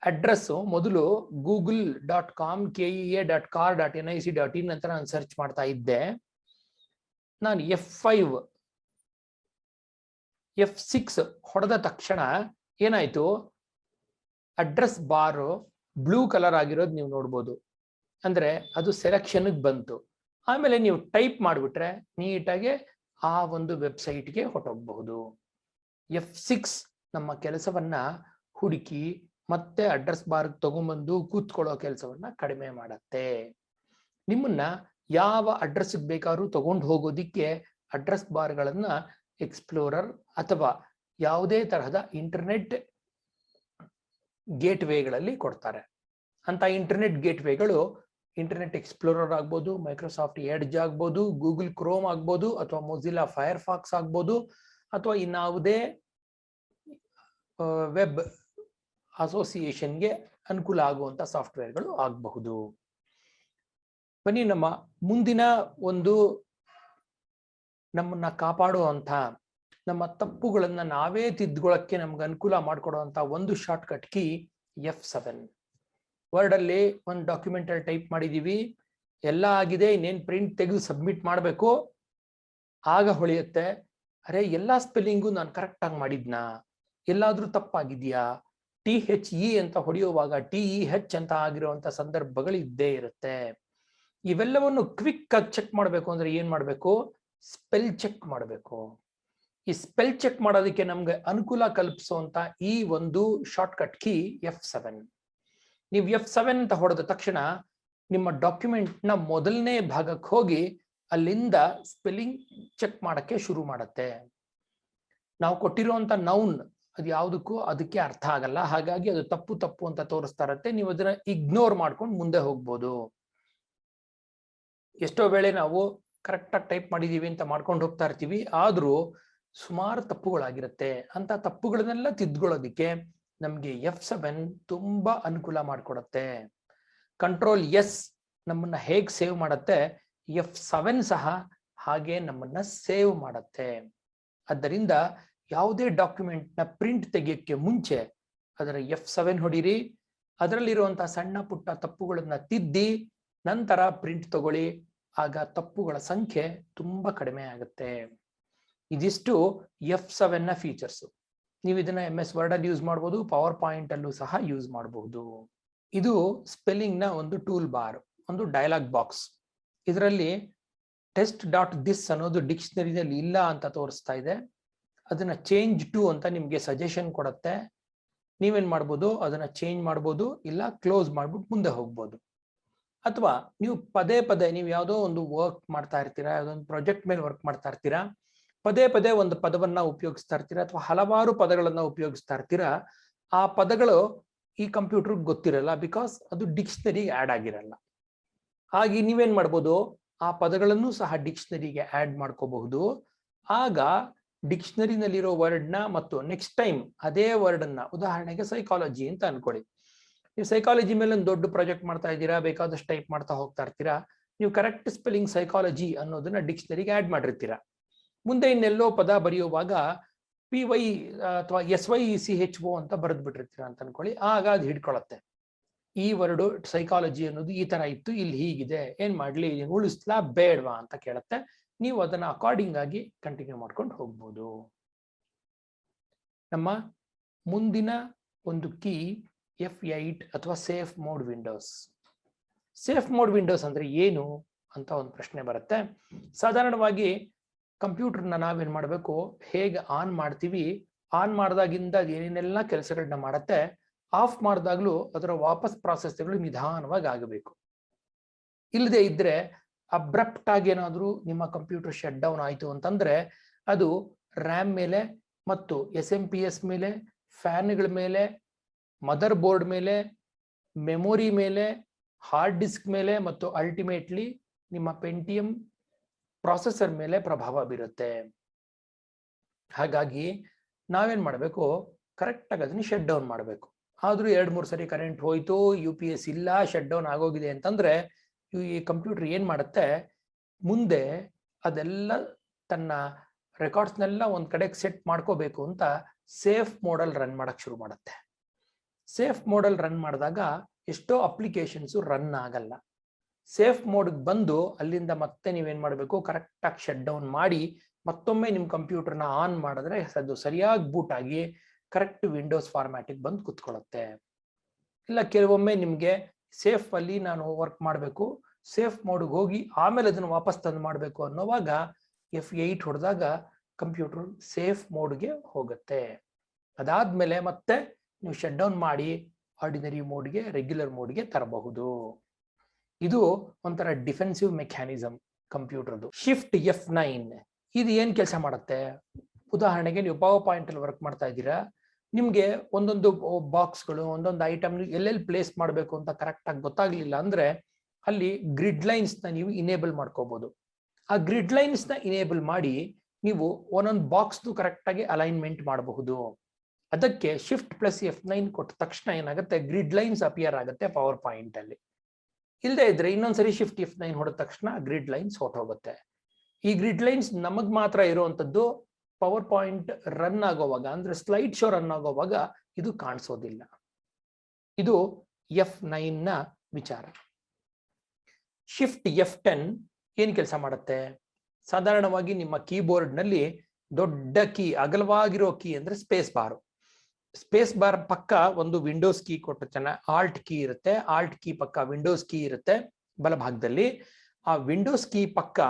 ಅಡ್ರೆಸ್ ಮೊದಲು google.com kea.car.nic.in ಅಂತ ನಾನು ಸರ್ಚ್ ಮಾಡ್ತಾ ಇದ್ದೆ. ನಾನು F6 ಹೊಡೆದ ತಕ್ಷಣ ಏನಾಯ್ತು, ಅಡ್ರೆಸ್ ಬಾರ್ ಬ್ಲೂ ಕಲರ್ ಆಗಿರೋದು ನೀವು ನೋಡ್ಬೋದು. ಅಂದ್ರೆ ಅದು ಸೆಲೆಕ್ಷನ್ ಬಂತು. ಆಮೇಲೆ ನೀವು ಟೈಪ್ ಮಾಡಿಬಿಟ್ರೆ ನೀಟಾಗಿ ಆ ಒಂದು ವೆಬ್ಸೈಟ್ಗೆ ಹೊರಟೋಗಬಹುದು. F6 ನಮ್ಮ ಕೆಲಸವನ್ನ ಹುಡುಕಿ ಮತ್ತೆ ಅಡ್ರೆಸ್ ಬಾರ್ ತಗೊಂಡ್ಬಂದು ಕೂತ್ಕೊಳ್ಳೋ ಕೆಲಸವನ್ನ ಕಡಿಮೆ ಮಾಡತ್ತೆ. ನಿಮ್ಮನ್ನ ಯಾವ ಅಡ್ರೆಸ್ಗೆ ಬೇಕಾದ್ರೂ ತಗೊಂಡು ಹೋಗೋದಿಕ್ಕೆ ಅಡ್ರೆಸ್ ಬಾರ್ಗಳನ್ನ ಎಕ್ಸ್ಪ್ಲೋರರ್ ಅಥವಾ ಯಾವುದೇ ತರಹದ ಇಂಟರ್ನೆಟ್ ಗೇಟ್ ವೇಗಳಲ್ಲಿ ಕೊಡ್ತಾರೆ. ಅಂತ ಇಂಟರ್ನೆಟ್ ಗೇಟ್ ವೇಗಳು ಇಂಟರ್ನೆಟ್ ಎಕ್ಸ್ಪ್ಲೋರರ್ ಆಗ್ಬೋದು, ಮೈಕ್ರೋಸಾಫ್ಟ್ ಎಡ್ಜ್ ಆಗ್ಬೋದು, ಗೂಗಲ್ ಕ್ರೋಮ್ ಆಗ್ಬೋದು, ಅಥವಾ ಮೊಜಿಲ್ಲಾ ಫೈರ್ಫಾಕ್ಸ್ ಆಗ್ಬೋದು, ಅಥವಾ ಇನ್ಯಾವುದೇ ವೆಬ್ ಅಸೋಸಿಯೇಷನ್ಗೆ ಅನುಕೂಲ ಆಗುವಂತ ಸಾಫ್ಟ್ವೇರ್ಗಳು ಆಗಬಹುದು. ಬನ್ನಿ ನಮ್ಮ ಮುಂದಿನ ಒಂದು ನಮ್ಮನ್ನ ಕಾಪಾಡುವಂತ, ನಮ್ಮ ತಪ್ಪುಗಳನ್ನ ನಾವೇ ತಿದ್ದುಕೊಳ್ಳಕ್ಕೆ ನಮ್ಗೆ ಅನುಕೂಲ ಮಾಡಿಕೊಡುವಂತ ಒಂದು ಶಾರ್ಟ್ಕಟ್ ಕೀ F7. ವರ್ಡ್ ಅಲ್ಲಿ ಒಂದು ಡಾಕ್ಯುಮೆಂಟ್ ಅಲ್ಲಿ ಟೈಪ್ ಮಾಡಿದೀವಿ, ಎಲ್ಲ ಆಗಿದೆ, ಇನ್ನೇನ್ ಪ್ರಿಂಟ್ ತೆಗೆದು ಸಬ್ಮಿಟ್ ಮಾಡಬೇಕು. ಆಗ ಹೊಳೆಯುತ್ತೆ, ಅರೆ ಎಲ್ಲಾ ಸ್ಪೆಲ್ಲಿಂಗು ನಾನು ಕರೆಕ್ಟ್ ಆಗಿ ಮಾಡಿದ್ನಾ, ಎಲ್ಲಾದ್ರೂ ತಪ್ಪಾಗಿದ್ಯಾ, THE ಅಂತ ಹೊಡೆಯುವಾಗ TEH ಅಂತ ಆಗಿರುವಂತ ಸಂದರ್ಭಗಳು ಇದ್ದೇ ಇರುತ್ತೆ. ಇವೆಲ್ಲವನ್ನು ಕ್ವಿಕ್ ಆಗಿ ಚೆಕ್ ಮಾಡಬೇಕು ಅಂದ್ರೆ ಏನ್ ಮಾಡ್ಬೇಕು? ಸ್ಪೆಲ್ ಚೆಕ್ ಮಾಡಬೇಕು. ಈ ಸ್ಪೆಲ್ ಚೆಕ್ ಮಾಡೋದಕ್ಕೆ ನಮ್ಗೆ ಅನುಕೂಲ ಕಲ್ಪಿಸುವಂತ ಈ ಒಂದು ಶಾರ್ಟ್ಕಟ್ ಕೀ F7. ನೀವು F7 ಅಂತ ಹೊಡೆದ ತಕ್ಷಣ ನಿಮ್ಮ ಡಾಕ್ಯುಮೆಂಟ್ ನ ಮೊದಲನೇ ಭಾಗಕ್ಕೆ ಹೋಗಿ ಅಲ್ಲಿಂದ ಸ್ಪೆಲ್ಲಿಂಗ್ ಚೆಕ್ ಮಾಡಕ್ಕೆ ಶುರು ಮಾಡುತ್ತೆ. ನಾವು ಕೊಟ್ಟಿರುವಂತ ನೌನ್ ಅದು ಯಾವುದಕ್ಕೂ ಅದಕ್ಕೆ ಅರ್ಥ ಆಗಲ್ಲ, ಹಾಗಾಗಿ ಅದು ತಪ್ಪು ಅಂತ ತೋರಿಸ್ತಾ ಇರುತ್ತೆ. ನೀವು ಅದನ್ನ ಇಗ್ನೋರ್ ಮಾಡ್ಕೊಂಡು ಮುಂದೆ ಹೋಗ್ಬೋದು. ಎಷ್ಟೋ ವೇಳೆ ನಾವು ಕರೆಕ್ಟ್ ಆಗಿ ಟೈಪ್ ಮಾಡಿದೀವಿ ಅಂತ ಮಾಡ್ಕೊಂಡು ಹೋಗ್ತಾ ಇರ್ತೀವಿ, ಆದ್ರೂ ಸುಮಾರು ತಪ್ಪುಗಳಾಗಿರುತ್ತೆ. ಅಂತ ತಪ್ಪುಗಳನ್ನೆಲ್ಲ ತಿದ್ಕೊಳ್ಳೋದಿಕ್ಕೆ ನಮ್ಗೆ F7 ತುಂಬಾ ಅನುಕೂಲ ಮಾಡಿಕೊಡುತ್ತೆ. ಕಂಟ್ರೋಲ್ S ನಮ್ಮನ್ನ ಹೇಗ್ ಸೇವ್ ಮಾಡುತ್ತೆ, F7 ಸಹ ಹಾಗೆ ನಮ್ಮನ್ನ ಸೇವ್ ಮಾಡುತ್ತೆ. ಆದ್ದರಿಂದ ಯಾವುದೇ ಡಾಕ್ಯುಮೆಂಟ್ ನ ಪ್ರಿಂಟ್ ತೆಗೆಯಕ್ಕೆ ಮುಂಚೆ ಅದರ F7 ಹೊಡಿರಿ, ಅದರಲ್ಲಿರುವಂತಹ ಸಣ್ಣ ಪುಟ್ಟ ತಪ್ಪುಗಳನ್ನ ತಿದ್ದಿ ನಂತರ ಪ್ರಿಂಟ್ ತಗೊಳ್ಳಿ. ಆಗ ತಪ್ಪುಗಳ ಸಂಖ್ಯೆ ತುಂಬಾ ಕಡಿಮೆ ಆಗುತ್ತೆ. ಇದಿಷ್ಟು F7 ನ ಫೀಚರ್ಸ್. ನೀವು ಇದನ್ನ MS ವರ್ಡ್ ಅಲ್ಲಿ ಯೂಸ್ ಮಾಡಬಹುದು, ಪವರ್ ಪಾಯಿಂಟ್ ಅಲ್ಲೂ ಸಹ ಯೂಸ್ ಮಾಡಬಹುದು. ಇದು ಸ್ಪೆಲ್ಲಿಂಗ್ ನ ಒಂದು ಟೂಲ್ ಬಾರ್, ಒಂದು ಡೈಲಾಗ್ ಬಾಕ್ಸ್. ಇದರಲ್ಲಿ test.this ಅನ್ನೋದು ಡಿಕ್ಷನರಿನಲ್ಲಿ ಇಲ್ಲ ಅಂತ ತೋರಿಸ್ತಾ ಇದೆ. ಅದನ್ನ ಚೇಂಜ್ ಟು ಅಂತ ನಿಮ್ಗೆ ಸಜೆಷನ್ ಕೊಡುತ್ತೆ. ನೀವೇನ್ ಮಾಡ್ಬೋದು, ಅದನ್ನ ಚೇಂಜ್ ಮಾಡ್ಬೋದು, ಇಲ್ಲ ಕ್ಲೋಸ್ ಮಾಡ್ಬಿಟ್ಟು ಮುಂದೆ ಹೋಗ್ಬೋದು. ಅಥವಾ ನೀವು ಪದೇ ನೀವು ಯಾವುದೋ ಒಂದು ವರ್ಕ್ ಮಾಡ್ತಾ ಇರ್ತೀರಾ, ಯಾವುದೊಂದು ಪ್ರಾಜೆಕ್ಟ್ ಮೇಲೆ ವರ್ಕ್ ಮಾಡ್ತಾ ಇರ್ತೀರಾ, ಪದೇ ಒಂದು ಪದವನ್ನ ಉಪಯೋಗಿಸ್ತಾ ಇರ್ತೀರಾ, ಅಥವಾ ಹಲವಾರು ಪದಗಳನ್ನ ಉಪಯೋಗಿಸ್ತಾ ಇರ್ತೀರಾ. ಆ ಪದಗಳು ಈ ಕಂಪ್ಯೂಟರ್ ಗೊತ್ತಿರಲ್ಲ, ಬಿಕಾಸ್ ಅದು ಡಿಕ್ಷನರಿ ಆಡ್ ಆಗಿರಲ್ಲ. ಹಾಗೆ ನೀವೇನ್ ಮಾಡ್ಬೋದು, ಆ ಪದಗಳನ್ನು ಸಹ ಡಿಕ್ಷನರಿಗೆ ಆಡ್ ಮಾಡ್ಕೋಬಹುದು. ಆಗ ಡಿಕ್ಷನರಿನಲ್ಲಿರೋ ವರ್ಡ್ ನ ಮತ್ತು ನೆಕ್ಸ್ಟ್ ಟೈಮ್ ಅದೇ ವರ್ಡ್ ಅನ್ನ, ಉದಾಹರಣೆಗೆ ಸೈಕಾಲಜಿ ಅಂತ ಅನ್ಕೊಳ್ಳಿ, ನೀವು ಸೈಕಾಲಜಿ ಮೇಲೆ ಒಂದು ದೊಡ್ಡ ಪ್ರಾಜೆಕ್ಟ್ ಮಾಡ್ತಾ ಇದ್ದೀರಾ, ಬೇಕಾದಷ್ಟು ಟೈಪ್ ಮಾಡ್ತಾ ಹೋಗ್ತಾ ಇರ್ತೀರಾ. ನೀವು ಕರೆಕ್ಟ್ ಸ್ಪೆಲ್ಲಿಂಗ್ ಸೈಕಾಲಜಿ ಅನ್ನೋದನ್ನ ಡಿಕ್ಷನರಿಗೆ ಆಡ್ ಮಾಡಿರ್ತೀರಾ. ಮುಂದೆ ಇನ್ನೆಲ್ಲೋ ಪದ ಬರೆಯುವಾಗ PY ಅಥವಾ SYCHO ಅಂತ ಬರೆದು ಬಿಟ್ಟಿರ್ತೀರಾ ಅಂತ ಅನ್ಕೊಳ್ಳಿ. ಆಗ ಅದು ಹಿಡ್ಕೊಳತ್ತೆ, ಈ ವರ್ಡ್ ಸೈಕಾಲಜಿ ಅನ್ನೋದು ಈ ತರ ಇತ್ತು, ಇಲ್ಲಿ ಹೀಗಿದೆ, ಏನ್ ಮಾಡ್ಲಿ, ಉಳಿಸ್ಲಾ ಬೇಡವಾ ಅಂತ ಕೇಳುತ್ತೆ. ನೀವು ಅದನ್ನ ಅಕಾರ್ಡಿಂಗ್ ಆಗಿ ಕಂಟಿನ್ಯೂ ಮಾಡ್ಕೊಂಡು ಹೋಗ್ಬೋದು. ನಮ್ಮ ಮುಂದಿನ ಒಂದು ಕೀ F8 ಅಥವಾ safe mode Windows. Safe mode Windows ಅಂದ್ರೆ ಏನು ಅಂತ ಒಂದು ಪ್ರಶ್ನೆ ಬರುತ್ತೆ. ಸಾಧಾರಣವಾಗಿ ಕಂಪ್ಯೂಟರ್ನ ನಾವೇನ್ ಮಾಡಬೇಕು, ಹೇಗೆ ಆನ್ ಮಾಡ್ತೀವಿ, ಆನ್ ಮಾಡಿದಾಗಿಂದ ಏನೇನೆಲ್ಲ ಕೆಲಸಗಳನ್ನ ಮಾಡುತ್ತೆ, ಆಫ್ ಮಾಡಿದಾಗ್ಲೂ ಅದರ ವಾಪಸ್ ಪ್ರಾಸೆಸ್ಗಳು ನಿಧಾನವಾಗಿ ಆಗಬೇಕು. ಇಲ್ಲದೆ ಇದ್ರೆ ಅಬ್ರಪ್ಟ್ ಆಗಿ ಏನಾದ್ರೂ ನಿಮ್ಮ ಕಂಪ್ಯೂಟರ್ ಶಟ್ ಡೌನ್ ಆಯ್ತು ಅಂತಂದ್ರೆ ಅದು ರ್ಯಾಮ್ ಮೇಲೆ ಮತ್ತು SMPS ಮೇಲೆ, ಫ್ಯಾನ್ಗಳ ಮೇಲೆ, ಮದರ್ ಬೋರ್ಡ್ ಮೇಲೆ, ಮೆಮೊರಿ ಮೇಲೆ, ಹಾರ್ಡ್ ಡಿಸ್ಕ್ ಮೇಲೆ ಮತ್ತು ಅಲ್ಟಿಮೇಟ್ಲಿ ನಿಮ್ಮ ಪೆಂಟಿಯಂ ಪ್ರಾಸೆಸರ್ ಮೇಲೆ ಪ್ರಭಾವ ಬೀರುತ್ತೆ. ಹಾಗಾಗಿ ನಾವೇನ್ ಮಾಡಬೇಕು, ಕರೆಕ್ಟ್ ಆಗಿ ಅದನ್ನ ಶಟ್ ಡೌನ್ ಮಾಡಬೇಕು. ಆದ್ರೂ 2-3 ಸರಿ ಕರೆಂಟ್ ಹೋಯ್ತು, UPS ಇಲ್ಲ, ಶಟ್ ಡೌನ್ ಆಗೋಗಿದೆ ಅಂತಂದ್ರೆ ಈ ಕಂಪ್ಯೂಟರ್ ಏನ್ ಮಾಡುತ್ತೆ, ಮುಂದೆ ಅದೆಲ್ಲ ತನ್ನ ರೆಕಾರ್ಡ್ಸ್ನೆಲ್ಲ ಒಂದ್ ಕಡೆಗೆ ಸೆಟ್ ಮಾಡ್ಕೋಬೇಕು ಅಂತ ಸೇಫ್ ಮೋಡಲ್ ರನ್ ಮಾಡಕ್ ಶುರು ಮಾಡುತ್ತೆ. ಸೇಫ್ ಮೋಡಲ್ ರನ್ ಮಾಡಿದಾಗ ಎಷ್ಟೋ ಅಪ್ಲಿಕೇಶನ್ಸ್ ರನ್ ಆಗಲ್ಲ. ಸೇಫ್ ಮೋಡ್ ಬಂದು ಅಲ್ಲಿಂದ ಮತ್ತೆ ನೀವೇನ್ ಮಾಡಬೇಕು, ಕರೆಕ್ಟ್ ಆಗಿ ಶಟ್ ಡೌನ್ ಮಾಡಿ ಮತ್ತೊಮ್ಮೆ ನಿಮ್ ಕಂಪ್ಯೂಟರ್ನ ಆನ್ ಮಾಡಿದ್ರೆ ಅದು ಸರಿಯಾಗಿ ಬೂಟ್ ಆಗಿ ಕರೆಕ್ಟ್ ವಿಂಡೋಸ್ ಫಾರ್ಮ್ಯಾಟಿಗೆ ಬಂದು ಕುತ್ಕೊಳ್ಳುತ್ತೆ. ಇಲ್ಲ ಕೆಲವೊಮ್ಮೆ ನಿಮ್ಗೆ ಸೇಫ್ ಅಲ್ಲಿ ನಾನು ವರ್ಕ್ ಮಾಡಬೇಕು, ಸೇಫ್ ಮೋಡ್ಗೆ ಹೋಗಿ ಆಮೇಲೆ ಅದನ್ನು ವಾಪಸ್ ತಂದು ಮಾಡಬೇಕು ಅನ್ನೋವಾಗ F8 ಹೊಡೆದಾಗ ಕಂಪ್ಯೂಟರ್ ಸೇಫ್ ಮೋಡ್ಗೆ ಹೋಗುತ್ತೆ. ಅದಾದ್ಮೇಲೆ ಮತ್ತೆ ನೀವು ಶಟ್ ಡೌನ್ ಮಾಡಿ ಆರ್ಡಿನರಿ ಮೋಡ್ಗೆ, ರೆಗ್ಯುಲರ್ ಮೋಡ್ಗೆ ತರಬಹುದು. ಇದು ಒಂಥರ ಡಿಫೆನ್ಸಿವ್ ಮೆಕ್ಯಾನಿಸಮ್ ಕಂಪ್ಯೂಟರ್ದು. ಶಿಫ್ಟ್ F9 ಇದು ಏನ್ ಕೆಲಸ ಮಾಡುತ್ತೆ, ಉದಾಹರಣೆಗೆ ನೀವು ಪವರ್ ಪಾಯಿಂಟ್ ಅಲ್ಲಿ ವರ್ಕ್ ಮಾಡ್ತಾ ಇದ್ದೀರಾ, ನಿಮ್ಗೆ ಒಂದೊಂದು ಬಾಕ್ಸ್ಗಳು, ಒಂದೊಂದು ಐಟಮ್ ಎಲ್ಲೆಲ್ಲಿ ಪ್ಲೇಸ್ ಮಾಡಬೇಕು ಅಂತ ಕರೆಕ್ಟ್ ಆಗಿ ಗೊತ್ತಾಗ್ಲಿಲ್ಲ ಅಂದ್ರೆ ಅಲ್ಲಿ ಗ್ರಿಡ್ ಲೈನ್ಸ್ ನ ನೀವು ಇನೇಬಲ್ ಮಾಡ್ಕೋಬಹುದು. ಆ ಗ್ರಿಡ್ ಲೈನ್ಸ್ ನ ಇನೇಬಲ್ ಮಾಡಿ ನೀವು ಒಂದೊಂದು ಬಾಕ್ಸ್ ಕರೆಕ್ಟ್ ಆಗಿ ಅಲೈನ್ಮೆಂಟ್ ಮಾಡಬಹುದು. ಅದಕ್ಕೆ ಶಿಫ್ಟ್ ಪ್ಲಸ್ F9 ಕೊಟ್ಟ ತಕ್ಷಣ ಏನಾಗುತ್ತೆ, ಗ್ರಿಡ್ ಲೈನ್ಸ್ ಅಪಿಯರ್ ಆಗುತ್ತೆ ಪವರ್ ಪಾಯಿಂಟ್ ಅಲ್ಲಿ. ಇಲ್ಲದೆ ಇದ್ರೆ ಇನ್ನೊಂದ್ಸರಿ ಶಿಫ್ಟ್ F9 ಹೊಡೆದ ತಕ್ಷಣ ಗ್ರಿಡ್ ಲೈನ್ಸ್ ಹೊರಟೋಗುತ್ತೆ. ಈ ಗ್ರಿಡ್ ಲೈನ್ಸ್ ನಮಗ್ ಮಾತ್ರ ಇರುವಂತದ್ದು ಪವರ್ ಪಾಯಿಂಟ್ ರನ್ ಆಗೋವಾಗ, ಅಂದ್ರೆ ಸ್ಲೈಡ್ ಶೋ ರನ್ ಆಗೋವಾಗ ಇದು ಕಾಣಿಸೋದಿಲ್ಲ. ಇದು F9 ನ ವಿಚಾರ. ಶಿಫ್ಟ್ F10 ಏನ್ ಕೆಲಸ ಮಾಡುತ್ತೆ? ಸಾಧಾರಣವಾಗಿ ನಿಮ್ಮ ಕೀಬೋರ್ಡ್ ನಲ್ಲಿ ದೊಡ್ಡ ಕೀ, ಅಗಲವಾಗಿರೋ ಕೀ ಅಂದ್ರೆ ಸ್ಪೇಸ್ ಬಾರ್. ಸ್ಪೇಸ್ ಬಾರ್ ಪಕ್ಕ ಒಂದು ವಿಂಡೋಸ್ ಕೀ ಕೊಟ್ಟಿರ್ತಾನೆ, ಆಲ್ಟ್ ಕೀ ಇರುತ್ತೆ. ಆಲ್ಟ್ ಕೀ ಪಕ್ಕ ವಿಂಡೋಸ್ ಕೀ ಇರುತ್ತೆ ಬಲಭಾಗದಲ್ಲಿ. ಆ ವಿಂಡೋಸ್ ಕೀ ಪಕ್ಕ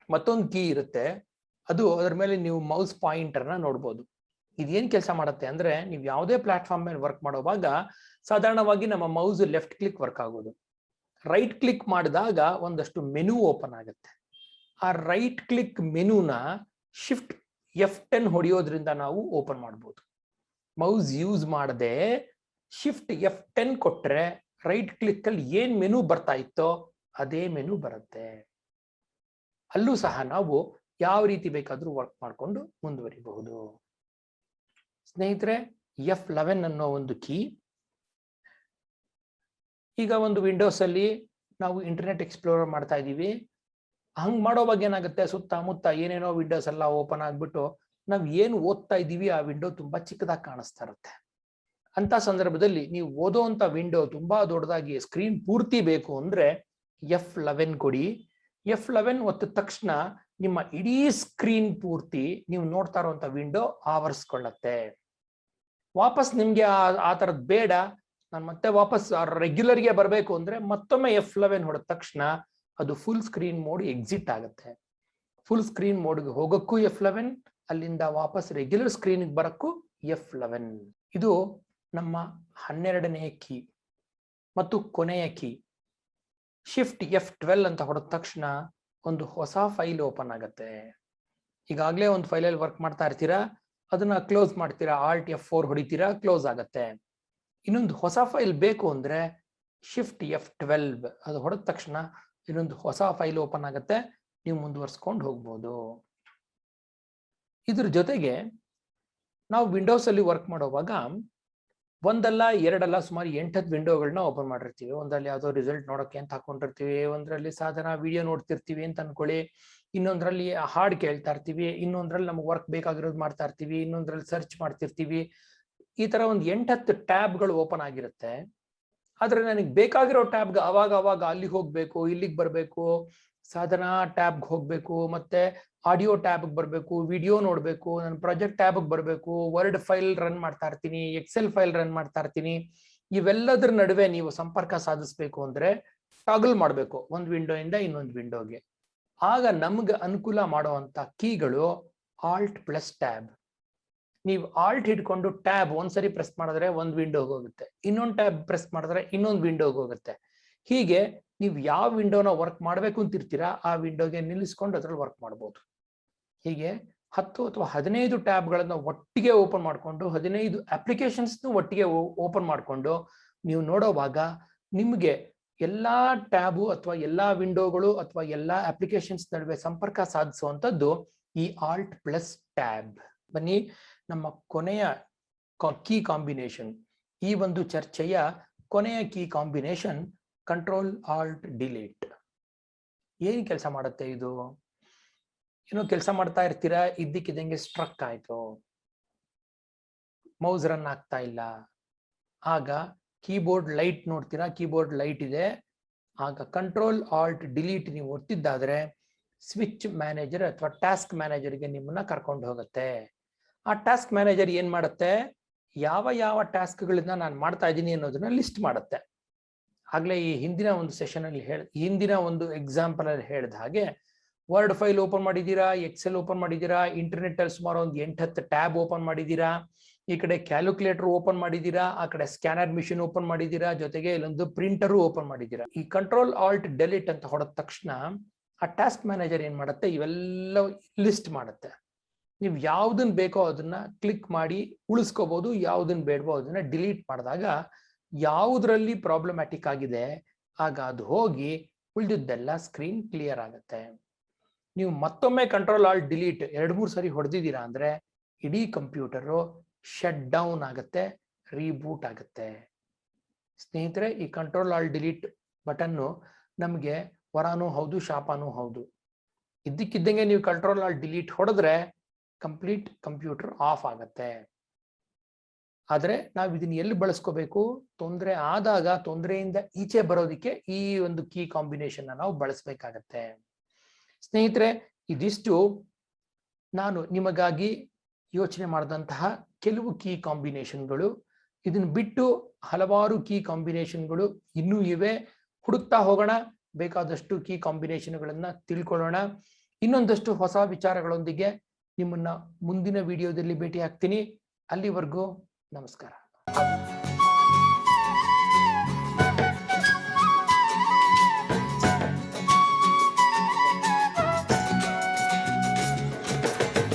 ಮತ್ತೊಂದು ಕೀ ಇರುತ್ತೆ, ಅದು ಅದರ ಮೇಲೆ ನೀವು ಮೌಸ್ ಪಾಯಿಂಟರ್ನ ನೋಡ್ಬೋದು. ಇದೇನ್ ಕೆಲಸ ಮಾಡುತ್ತೆ ಅಂದ್ರೆ, ನೀವು ಯಾವುದೇ ಪ್ಲಾಟ್ಫಾರ್ಮ್ ಮೇಲೆ ವರ್ಕ್ ಮಾಡುವಾಗ ಸಾಧಾರಣವಾಗಿ ನಮ್ಮ ಮೌಸ್ ಲೆಫ್ಟ್ ಕ್ಲಿಕ್ ವರ್ಕ್ ಆಗೋದು. ರೈಟ್ ಕ್ಲಿಕ್ ಮಾಡಿದಾಗ ಒಂದಷ್ಟು ಮೆನು ಓಪನ್ ಆಗುತ್ತೆ. ಆ ರೈಟ್ ಕ್ಲಿಕ್ ಮೆನುನ ಶಿಫ್ಟ್ F10 ಹೊಡೆಯೋದ್ರಿಂದ ನಾವು ಓಪನ್ ಮಾಡ್ಬೋದು. ಮೌಸ್ ಯೂಸ್ ಮಾಡದೆ ಶಿಫ್ಟ್ F10 ಕೊಟ್ರೆ ರೈಟ್ ಕ್ಲಿಕ್ ಅಲ್ಲಿ ಏನ್ ಮೆನು ಬರ್ತಾ ಇತ್ತೋ ಅದೇ ಮೆನು ಬರುತ್ತೆ. ಅಲ್ಲೂ ಸಹ ನಾವು ಯಾವ ರೀತಿ ಬೇಕಾದ್ರೂ ವರ್ಕ್ ಮಾಡಿಕೊಂಡು ಮುಂದುವರಿಬಹುದು. ಸ್ನೇಹಿತರೆ, F11 ಅನ್ನೋ ಒಂದು ಕೀ. ಈಗ ಒಂದು ವಿಂಡೋಸ್ ಅಲ್ಲಿ ನಾವು ಇಂಟರ್ನೆಟ್ ಎಕ್ಸ್ಪ್ಲೋರರ್ ಮಾಡ್ತಾ ಇದೀವಿ. ಹಂಗ್ ಮಾಡೋವಾಗ ಏನಾಗುತ್ತೆ, ಸುತ್ತಮುತ್ತ ಏನೇನೋ ವಿಂಡೋಸ್ ಎಲ್ಲ ಓಪನ್ ಆಗ್ಬಿಟ್ಟು ನಾವ್ ಏನು ಓದ್ತಾ ಇದೀವಿ ಆ ವಿಂಡೋ ತುಂಬಾ ಚಿಕ್ಕದಾಗಿ ಕಾಣಿಸ್ತಾ ಇರುತ್ತೆ. ಅಂತ ಸಂದರ್ಭದಲ್ಲಿ ನೀವು ಓದೋಂತ ವಿಂಡೋ ತುಂಬಾ ದೊಡ್ಡದಾಗಿ ಸ್ಕ್ರೀನ್ ಪೂರ್ತಿ ಬೇಕು ಅಂದ್ರೆ F11 ಕೊಡಿ. F11 ಒತ್ತ ತಕ್ಷಣ ನಿಮ್ಮ ಇಡೀ ಸ್ಕ್ರೀನ್ ಪೂರ್ತಿ ನೀವು ನೋಡ್ತಾ ಇರುವಂತ ವಿಂಡೋ ಆವರಿಸ್ಕೊಳ್ಳತ್ತೆ. ವಾಪಸ್ ನಿಮ್ಗೆ ಆ ತರದ್ ಬೇಡ, ನಾನು ಮತ್ತೆ ವಾಪಸ್ ರೆಗ್ಯುಲರ್ಗೆ ಬರಬೇಕು ಅಂದ್ರೆ ಮತ್ತೊಮ್ಮೆ F11 ಹೊಡೆದ ತಕ್ಷಣ ಅದು ಫುಲ್ ಸ್ಕ್ರೀನ್ ಮೋಡ್ ಎಕ್ಸಿಟ್ ಆಗುತ್ತೆ. ಫುಲ್ ಸ್ಕ್ರೀನ್ ಮೋಡ್ಗೆ ಹೋಗಕ್ಕೂ F11, ಅಲ್ಲಿಂದ ವಾಪಸ್ ರೆಗ್ಯುಲರ್ ಸ್ಕ್ರೀನ್ಗೆ ಬರಕ್ಕೂ F11. ಇದು ನಮ್ಮ 12ನೇ ಕೀ ಮತ್ತು ಕೊನೆಯ ಕೀ. ಶಿಫ್ಟ್ F12 ಅಂತ ಹೊಡೆದ ತಕ್ಷಣ ಒಂದು ಹೊಸ ಫೈಲ್ ಓಪನ್ ಆಗುತ್ತೆ. ಈಗಾಗಲೇ ಒಂದು ಫೈಲಲ್ಲಿ ವರ್ಕ್ ಮಾಡ್ತಾ ಇರ್ತೀರಾ, ಅದನ್ನ ಕ್ಲೋಸ್ ಮಾಡ್ತೀರಾ, ಆಲ್ಟ್ F4 ಹೊಡಿತೀರಾ, ಕ್ಲೋಸ್ ಆಗತ್ತೆ. ಇನ್ನೊಂದು ಹೊಸ ಫೈಲ್ ಬೇಕು ಅಂದ್ರೆ ಶಿಫ್ಟ್ F12 ಅದು ಹೊಡೆದ ತಕ್ಷಣ ಇನ್ನೊಂದು ಹೊಸ ಫೈಲ್ ಓಪನ್ ಆಗುತ್ತೆ, ನೀವು ಮುಂದುವರ್ಸ್ಕೊಂಡು ಹೋಗ್ಬೋದು. ಇದ್ರ ಜೊತೆಗೆ ನಾವು ವಿಂಡೋಸ್ ಅಲ್ಲಿ ವರ್ಕ್ ಮಾಡುವಾಗ ಒಂದಲ್ಲ ಎರಡಲ್ಲ ಸುಮಾರು 8-10 ವಿಂಡೋಗಳನ್ನ ಓಪನ್ ಮಾಡಿರ್ತೀವಿ. ಒಂದರಲ್ಲಿ ಯಾವುದೋ ರಿಸಲ್ಟ್ ನೋಡೋಕೆ ಅಂತ ಹಾಕೊಂಡಿರ್ತೀವಿ, ಒಂದರಲ್ಲಿ ಸಾಧನ ವಿಡಿಯೋ ನೋಡ್ತಿರ್ತೀವಿ ಅಂತ ಅನ್ಕೊಳ್ಳಿ, ಇನ್ನೊಂದ್ರಲ್ಲಿ ಹಾಡ್ ಕೇಳ್ತಾ ಇರ್ತೀವಿ, ಇನ್ನೊಂದ್ರಲ್ಲಿ ನಮ್ಗೆ ವರ್ಕ್ ಬೇಕಾಗಿರೋದು ಮಾಡ್ತಾ ಇರ್ತೀವಿ, ಇನ್ನೊಂದ್ರಲ್ಲಿ ಸರ್ಚ್ ಮಾಡ್ತಿರ್ತೀವಿ. ಈ ತರ ಒಂದು 8-10 ಟ್ಯಾಬ್ಗಳು ಓಪನ್ ಆಗಿರುತ್ತೆ. ಆದ್ರೆ ನನಗೆ ಬೇಕಾಗಿರೋ ಟ್ಯಾಬ್ಗೆ ಅವಾಗ ಅಲ್ಲಿಗೆ ಹೋಗ್ಬೇಕು, ಇಲ್ಲಿಗೆ ಬರಬೇಕು, ಸಾಧನ ಟ್ಯಾಬ್ಗೆ ಹೋಗ್ಬೇಕು, ಮತ್ತೆ ಆಡಿಯೋ ಟ್ಯಾಬ್ಗೆ ಬರಬೇಕು, ವಿಡಿಯೋ ನೋಡ್ಬೇಕು, ನನ್ನ ಪ್ರಾಜೆಕ್ಟ್ ಟ್ಯಾಬ್ಗೆ ಬರಬೇಕು, ವರ್ಡ್ ಫೈಲ್ ರನ್ ಮಾಡ್ತಾ ಇರ್ತೀನಿ, ಎಕ್ಸೆಲ್ ಫೈಲ್ ರನ್ ಮಾಡ್ತಾ ಇರ್ತೀನಿ. ಇವೆಲ್ಲದ್ರ ನಡುವೆ ನೀವು ಸಂಪರ್ಕ ಸಾಧಿಸ್ಬೇಕು ಅಂದ್ರೆ ಟಾಗಲ್ ಮಾಡ್ಬೇಕು ಒಂದು ವಿಂಡೋಯಿಂದ ಇನ್ನೊಂದು ವಿಂಡೋಗೆ. ಆಗ ನಮ್ಗೆ ಅನುಕೂಲ ಮಾಡುವಂತ ಕೀಗಳು ಆಲ್ಟ್ ಪ್ಲಸ್ ಟ್ಯಾಬ್. ನೀವು ಆಲ್ಟ್ ಹಿಡ್ಕೊಂಡು ಟ್ಯಾಬ್ ಒಂದ್ಸರಿ ಪ್ರೆಸ್ ಮಾಡಿದ್ರೆ ಒಂದು ವಿಂಡೋಗೆ ಹೋಗುತ್ತೆ, ಇನ್ನೊಂದು ಟ್ಯಾಬ್ ಪ್ರೆಸ್ ಮಾಡಿದ್ರೆ ಇನ್ನೊಂದು ವಿಂಡೋಗೆ ಹೋಗುತ್ತೆ. ಹೀಗೆ ನೀವು ಯಾವ ವಿಂಡೋನ ವರ್ಕ್ ಮಾಡ್ಬೇಕು ಅಂತಿರ್ತೀರಾ ಆ ವಿಂಡೋಗೆ ನಿಲ್ಲಿಸ್ಕೊಂಡು ಅದ್ರಲ್ಲಿ ವರ್ಕ್ ಮಾಡ್ಬೋದು. ಹೀಗೆ 10 ಅಥವಾ 15 ಟ್ಯಾಬ್ಗಳನ್ನ ಒಟ್ಟಿಗೆ ಓಪನ್ ಮಾಡಿಕೊಂಡು 15 ಅಪ್ಲಿಕೇಶನ್ಸ್ ಒಟ್ಟಿಗೆ ಓಪನ್ ಮಾಡಿಕೊಂಡು ನೀವು ನೋಡೋವಾಗ ನಿಮ್ಗೆ ಎಲ್ಲಾ ಟ್ಯಾಬು ಅಥವಾ ಎಲ್ಲಾ ವಿಂಡೋಗಳು ಅಥವಾ ಎಲ್ಲಾ ಅಪ್ಲಿಕೇಶನ್ಸ್ ನಡುವೆ ಸಂಪರ್ಕ ಸಾಧಿಸುವಂತದ್ದು ಈ ಆಲ್ಟ್ ಪ್ಲಸ್ ಟ್ಯಾಬ್. ಬನ್ನಿ ನಮ್ಮ ಕೊನೆಯ ಕೀ ಕಾಂಬಿನೇಷನ್, ಈ ಒಂದು ಚರ್ಚೆಯ ಕೊನೆಯ key combination control halt delete. ಏನ್ ಕೆಲಸ ಮಾಡುತ್ತೆ ಇದು? ಏನೋ ಕೆಲಸ ಮಾಡ್ತಾ ಇರ್ತೀರಾ, ಇದ್ದಕ್ಕಿದ್ದಂಗೆ ಸ್ಟ್ರಕ್ ಆಯ್ತು, ಮೌಸ್ ರನ್ ಆಗ್ತಾ ಇಲ್ಲ. ಆಗ ಕೀಬೋರ್ಡ್ ಲೈಟ್ ನೋಡ್ತೀರಾ, ಕೀಬೋರ್ಡ್ ಲೈಟ್ ಇದೆ, ಆಗ ಕಂಟ್ರೋಲ್ ಆಲ್ಟ್ ಡಿಲೀಟ್ ನೀವು ಒತ್ತಿದ್ದಾದ್ರೆ ಸ್ವಿಚ್ ಮ್ಯಾನೇಜರ್ ಅಥವಾ ಟಾಸ್ಕ್ ಮ್ಯಾನೇಜರ್ಗೆ ನಿಮ್ಮನ್ನ ಕರ್ಕೊಂಡು ಹೋಗುತ್ತೆ. ಆ ಟಾಸ್ಕ್ ಮ್ಯಾನೇಜರ್ ಏನ್ ಮಾಡುತ್ತೆ, ಯಾವ ಯಾವ ಟಾಸ್ಕ್ಗಳನ್ನ ನಾನು ಮಾಡ್ತಾ ಇದ್ದೀನಿ ಅನ್ನೋದನ್ನ ಲಿಸ್ಟ್ ಮಾಡುತ್ತೆ. ಆಗ್ಲೇ ಈ ಹಿಂದಿನ ಒಂದು ಸೆಷನ್ ಅಲ್ಲಿ ಹಿಂದಿನ ಒಂದು ಎಕ್ಸಾಂಪಲ್ ಅಲ್ಲಿ ಹೇಳಿದ ಹಾಗೆ ವರ್ಡ್ ಫೈಲ್ ಓಪನ್ ಮಾಡಿದೀರಾ, ಎಕ್ಸೆಲ್ ಓಪನ್ ಮಾಡಿದೀರಾ, ಇಂಟರ್ನೆಟ್ ಅಲ್ಲಿ ಸುಮಾರು ಒಂದು 8-10 ಟ್ಯಾಬ್ ಓಪನ್ ಮಾಡಿದೀರಾ, ಈ ಕಡೆ ಕ್ಯಾಲ್ಕುಲೇಟರ್ ಓಪನ್ ಮಾಡಿದೀರಾ, ಆ ಕಡೆ ಸ್ಕ್ಯಾನರ್ ಮಿಷಿನ್ ಓಪನ್ ಮಾಡಿದೀರಾ, ಜೊತೆಗೆ ಇಲ್ಲೊಂದು ಪ್ರಿಂಟರ್ ಓಪನ್ ಮಾಡಿದೀರಾ. ಈ ಕಂಟ್ರೋಲ್ ಆಲ್ಟ್ ಡೆಲಿಟ್ ಅಂತ ಹೊಡೆದ ತಕ್ಷಣ ಆ ಟಾಸ್ಕ್ ಮ್ಯಾನೇಜರ್ ಏನ್ ಮಾಡುತ್ತೆ, ಇವೆಲ್ಲ ಲಿಸ್ಟ್ ಮಾಡುತ್ತೆ. ನೀವು ಯಾವ್ದನ್ ಬೇಕೋ ಅದನ್ನ ಕ್ಲಿಕ್ ಮಾಡಿ ಉಳಿಸ್ಕೋಬಹುದು, ಯಾವ್ದನ್ ಬೇಡವೋ ಅದನ್ನ ಡಿಲೀಟ್ ಮಾಡಿದಾಗ ಯಾವುದ್ರಲ್ಲಿ ಪ್ರಾಬ್ಲಮ್ಯಾಟಿಕ್ ಆಗಿದೆ ಆಗ ಅದು ಹೋಗಿ ಉಳಿದಿದ್ದೆಲ್ಲ ಸ್ಕ್ರೀನ್ ಕ್ಲಿಯರ್ ಆಗುತ್ತೆ. ನೀವು ಮತ್ತೊಮ್ಮೆ ಕಂಟ್ರೋಲ್ ಆಲ್ಟ್ ಡಿಲೀಟ್ 2-3 ಸರಿ ಹೊಡೆದಿದ್ದೀರಾ ಅಂದ್ರೆ ಇಡೀ ಕಂಪ್ಯೂಟರು ಶಟ್ ಡೌನ್ ಆಗುತ್ತೆ, ರೀಬೂಟ್ ಆಗುತ್ತೆ. ಸ್ನೇಹಿತರೆ, ಈ ಕಂಟ್ರೋಲ್ ಆಲ್ಟ್ ಡಿಲೀಟ್ ಬಟನ್ನು ನಮಗೆ ವರಾನೂ ಹೌದು, ಶಾಪನೂ ಹೌದು. ಇದ್ದಕ್ಕಿದ್ದಂಗೆ ನೀವು ಕಂಟ್ರೋಲ್ ಆಲ್ಟ್ ಡಿಲೀಟ್ ಹೊಡೆದ್ರೆ ಕಂಪ್ಲೀಟ್ ಕಂಪ್ಯೂಟರ್ ಆಫ್ ಆಗುತ್ತೆ. ಆದ್ರೆ ನಾವು ಇದನ್ನ ಎಲ್ಲಿ ಬಳಸ್ಕೋಬೇಕು? ತೊಂದರೆ ಆದಾಗ ತೊಂದರೆಯಿಂದ ಈಚೆ ಬರೋದಿಕ್ಕೆ ಈ ಒಂದು ಕೀ ಕಾಂಬಿನೇಷನ್ ನಾವು ಬಳಸಬೇಕಾಗತ್ತೆ. ಸ್ನೇಹಿತರೆ, ಇದಿಷ್ಟು ನಾನು ನಿಮಗಾಗಿ ಯೋಚನೆ ಮಾಡಿದಂತಹ ಕೆಲವು ಕೀ ಕಾಂಬಿನೇಷನ್ಗಳು. ಇದನ್ನ ಬಿಟ್ಟು ಹಲವಾರು ಕೀ ಕಾಂಬಿನೇಷನ್ಗಳು ಇನ್ನೂ ಇವೆ, ಹುಡುಕ್ತಾ ಹೋಗೋಣ. ಬೇಕಾದಷ್ಟು ಕೀ ಕಾಂಬಿನೇಷನ್ಗಳನ್ನ ತಿಳ್ಕೊಳ್ಳೋಣ. ಇನ್ನೊಂದಷ್ಟು ಹೊಸ ವಿಚಾರಗಳೊಂದಿಗೆ ನಿಮ್ಮನ್ನ ಮುಂದಿನ ವಿಡಿಯೋದಲ್ಲಿ ಭೇಟಿ ಆಗ್ತೀನಿ. ಅಲ್ಲಿವರೆಗೂ ನಮಸ್ಕಾರ.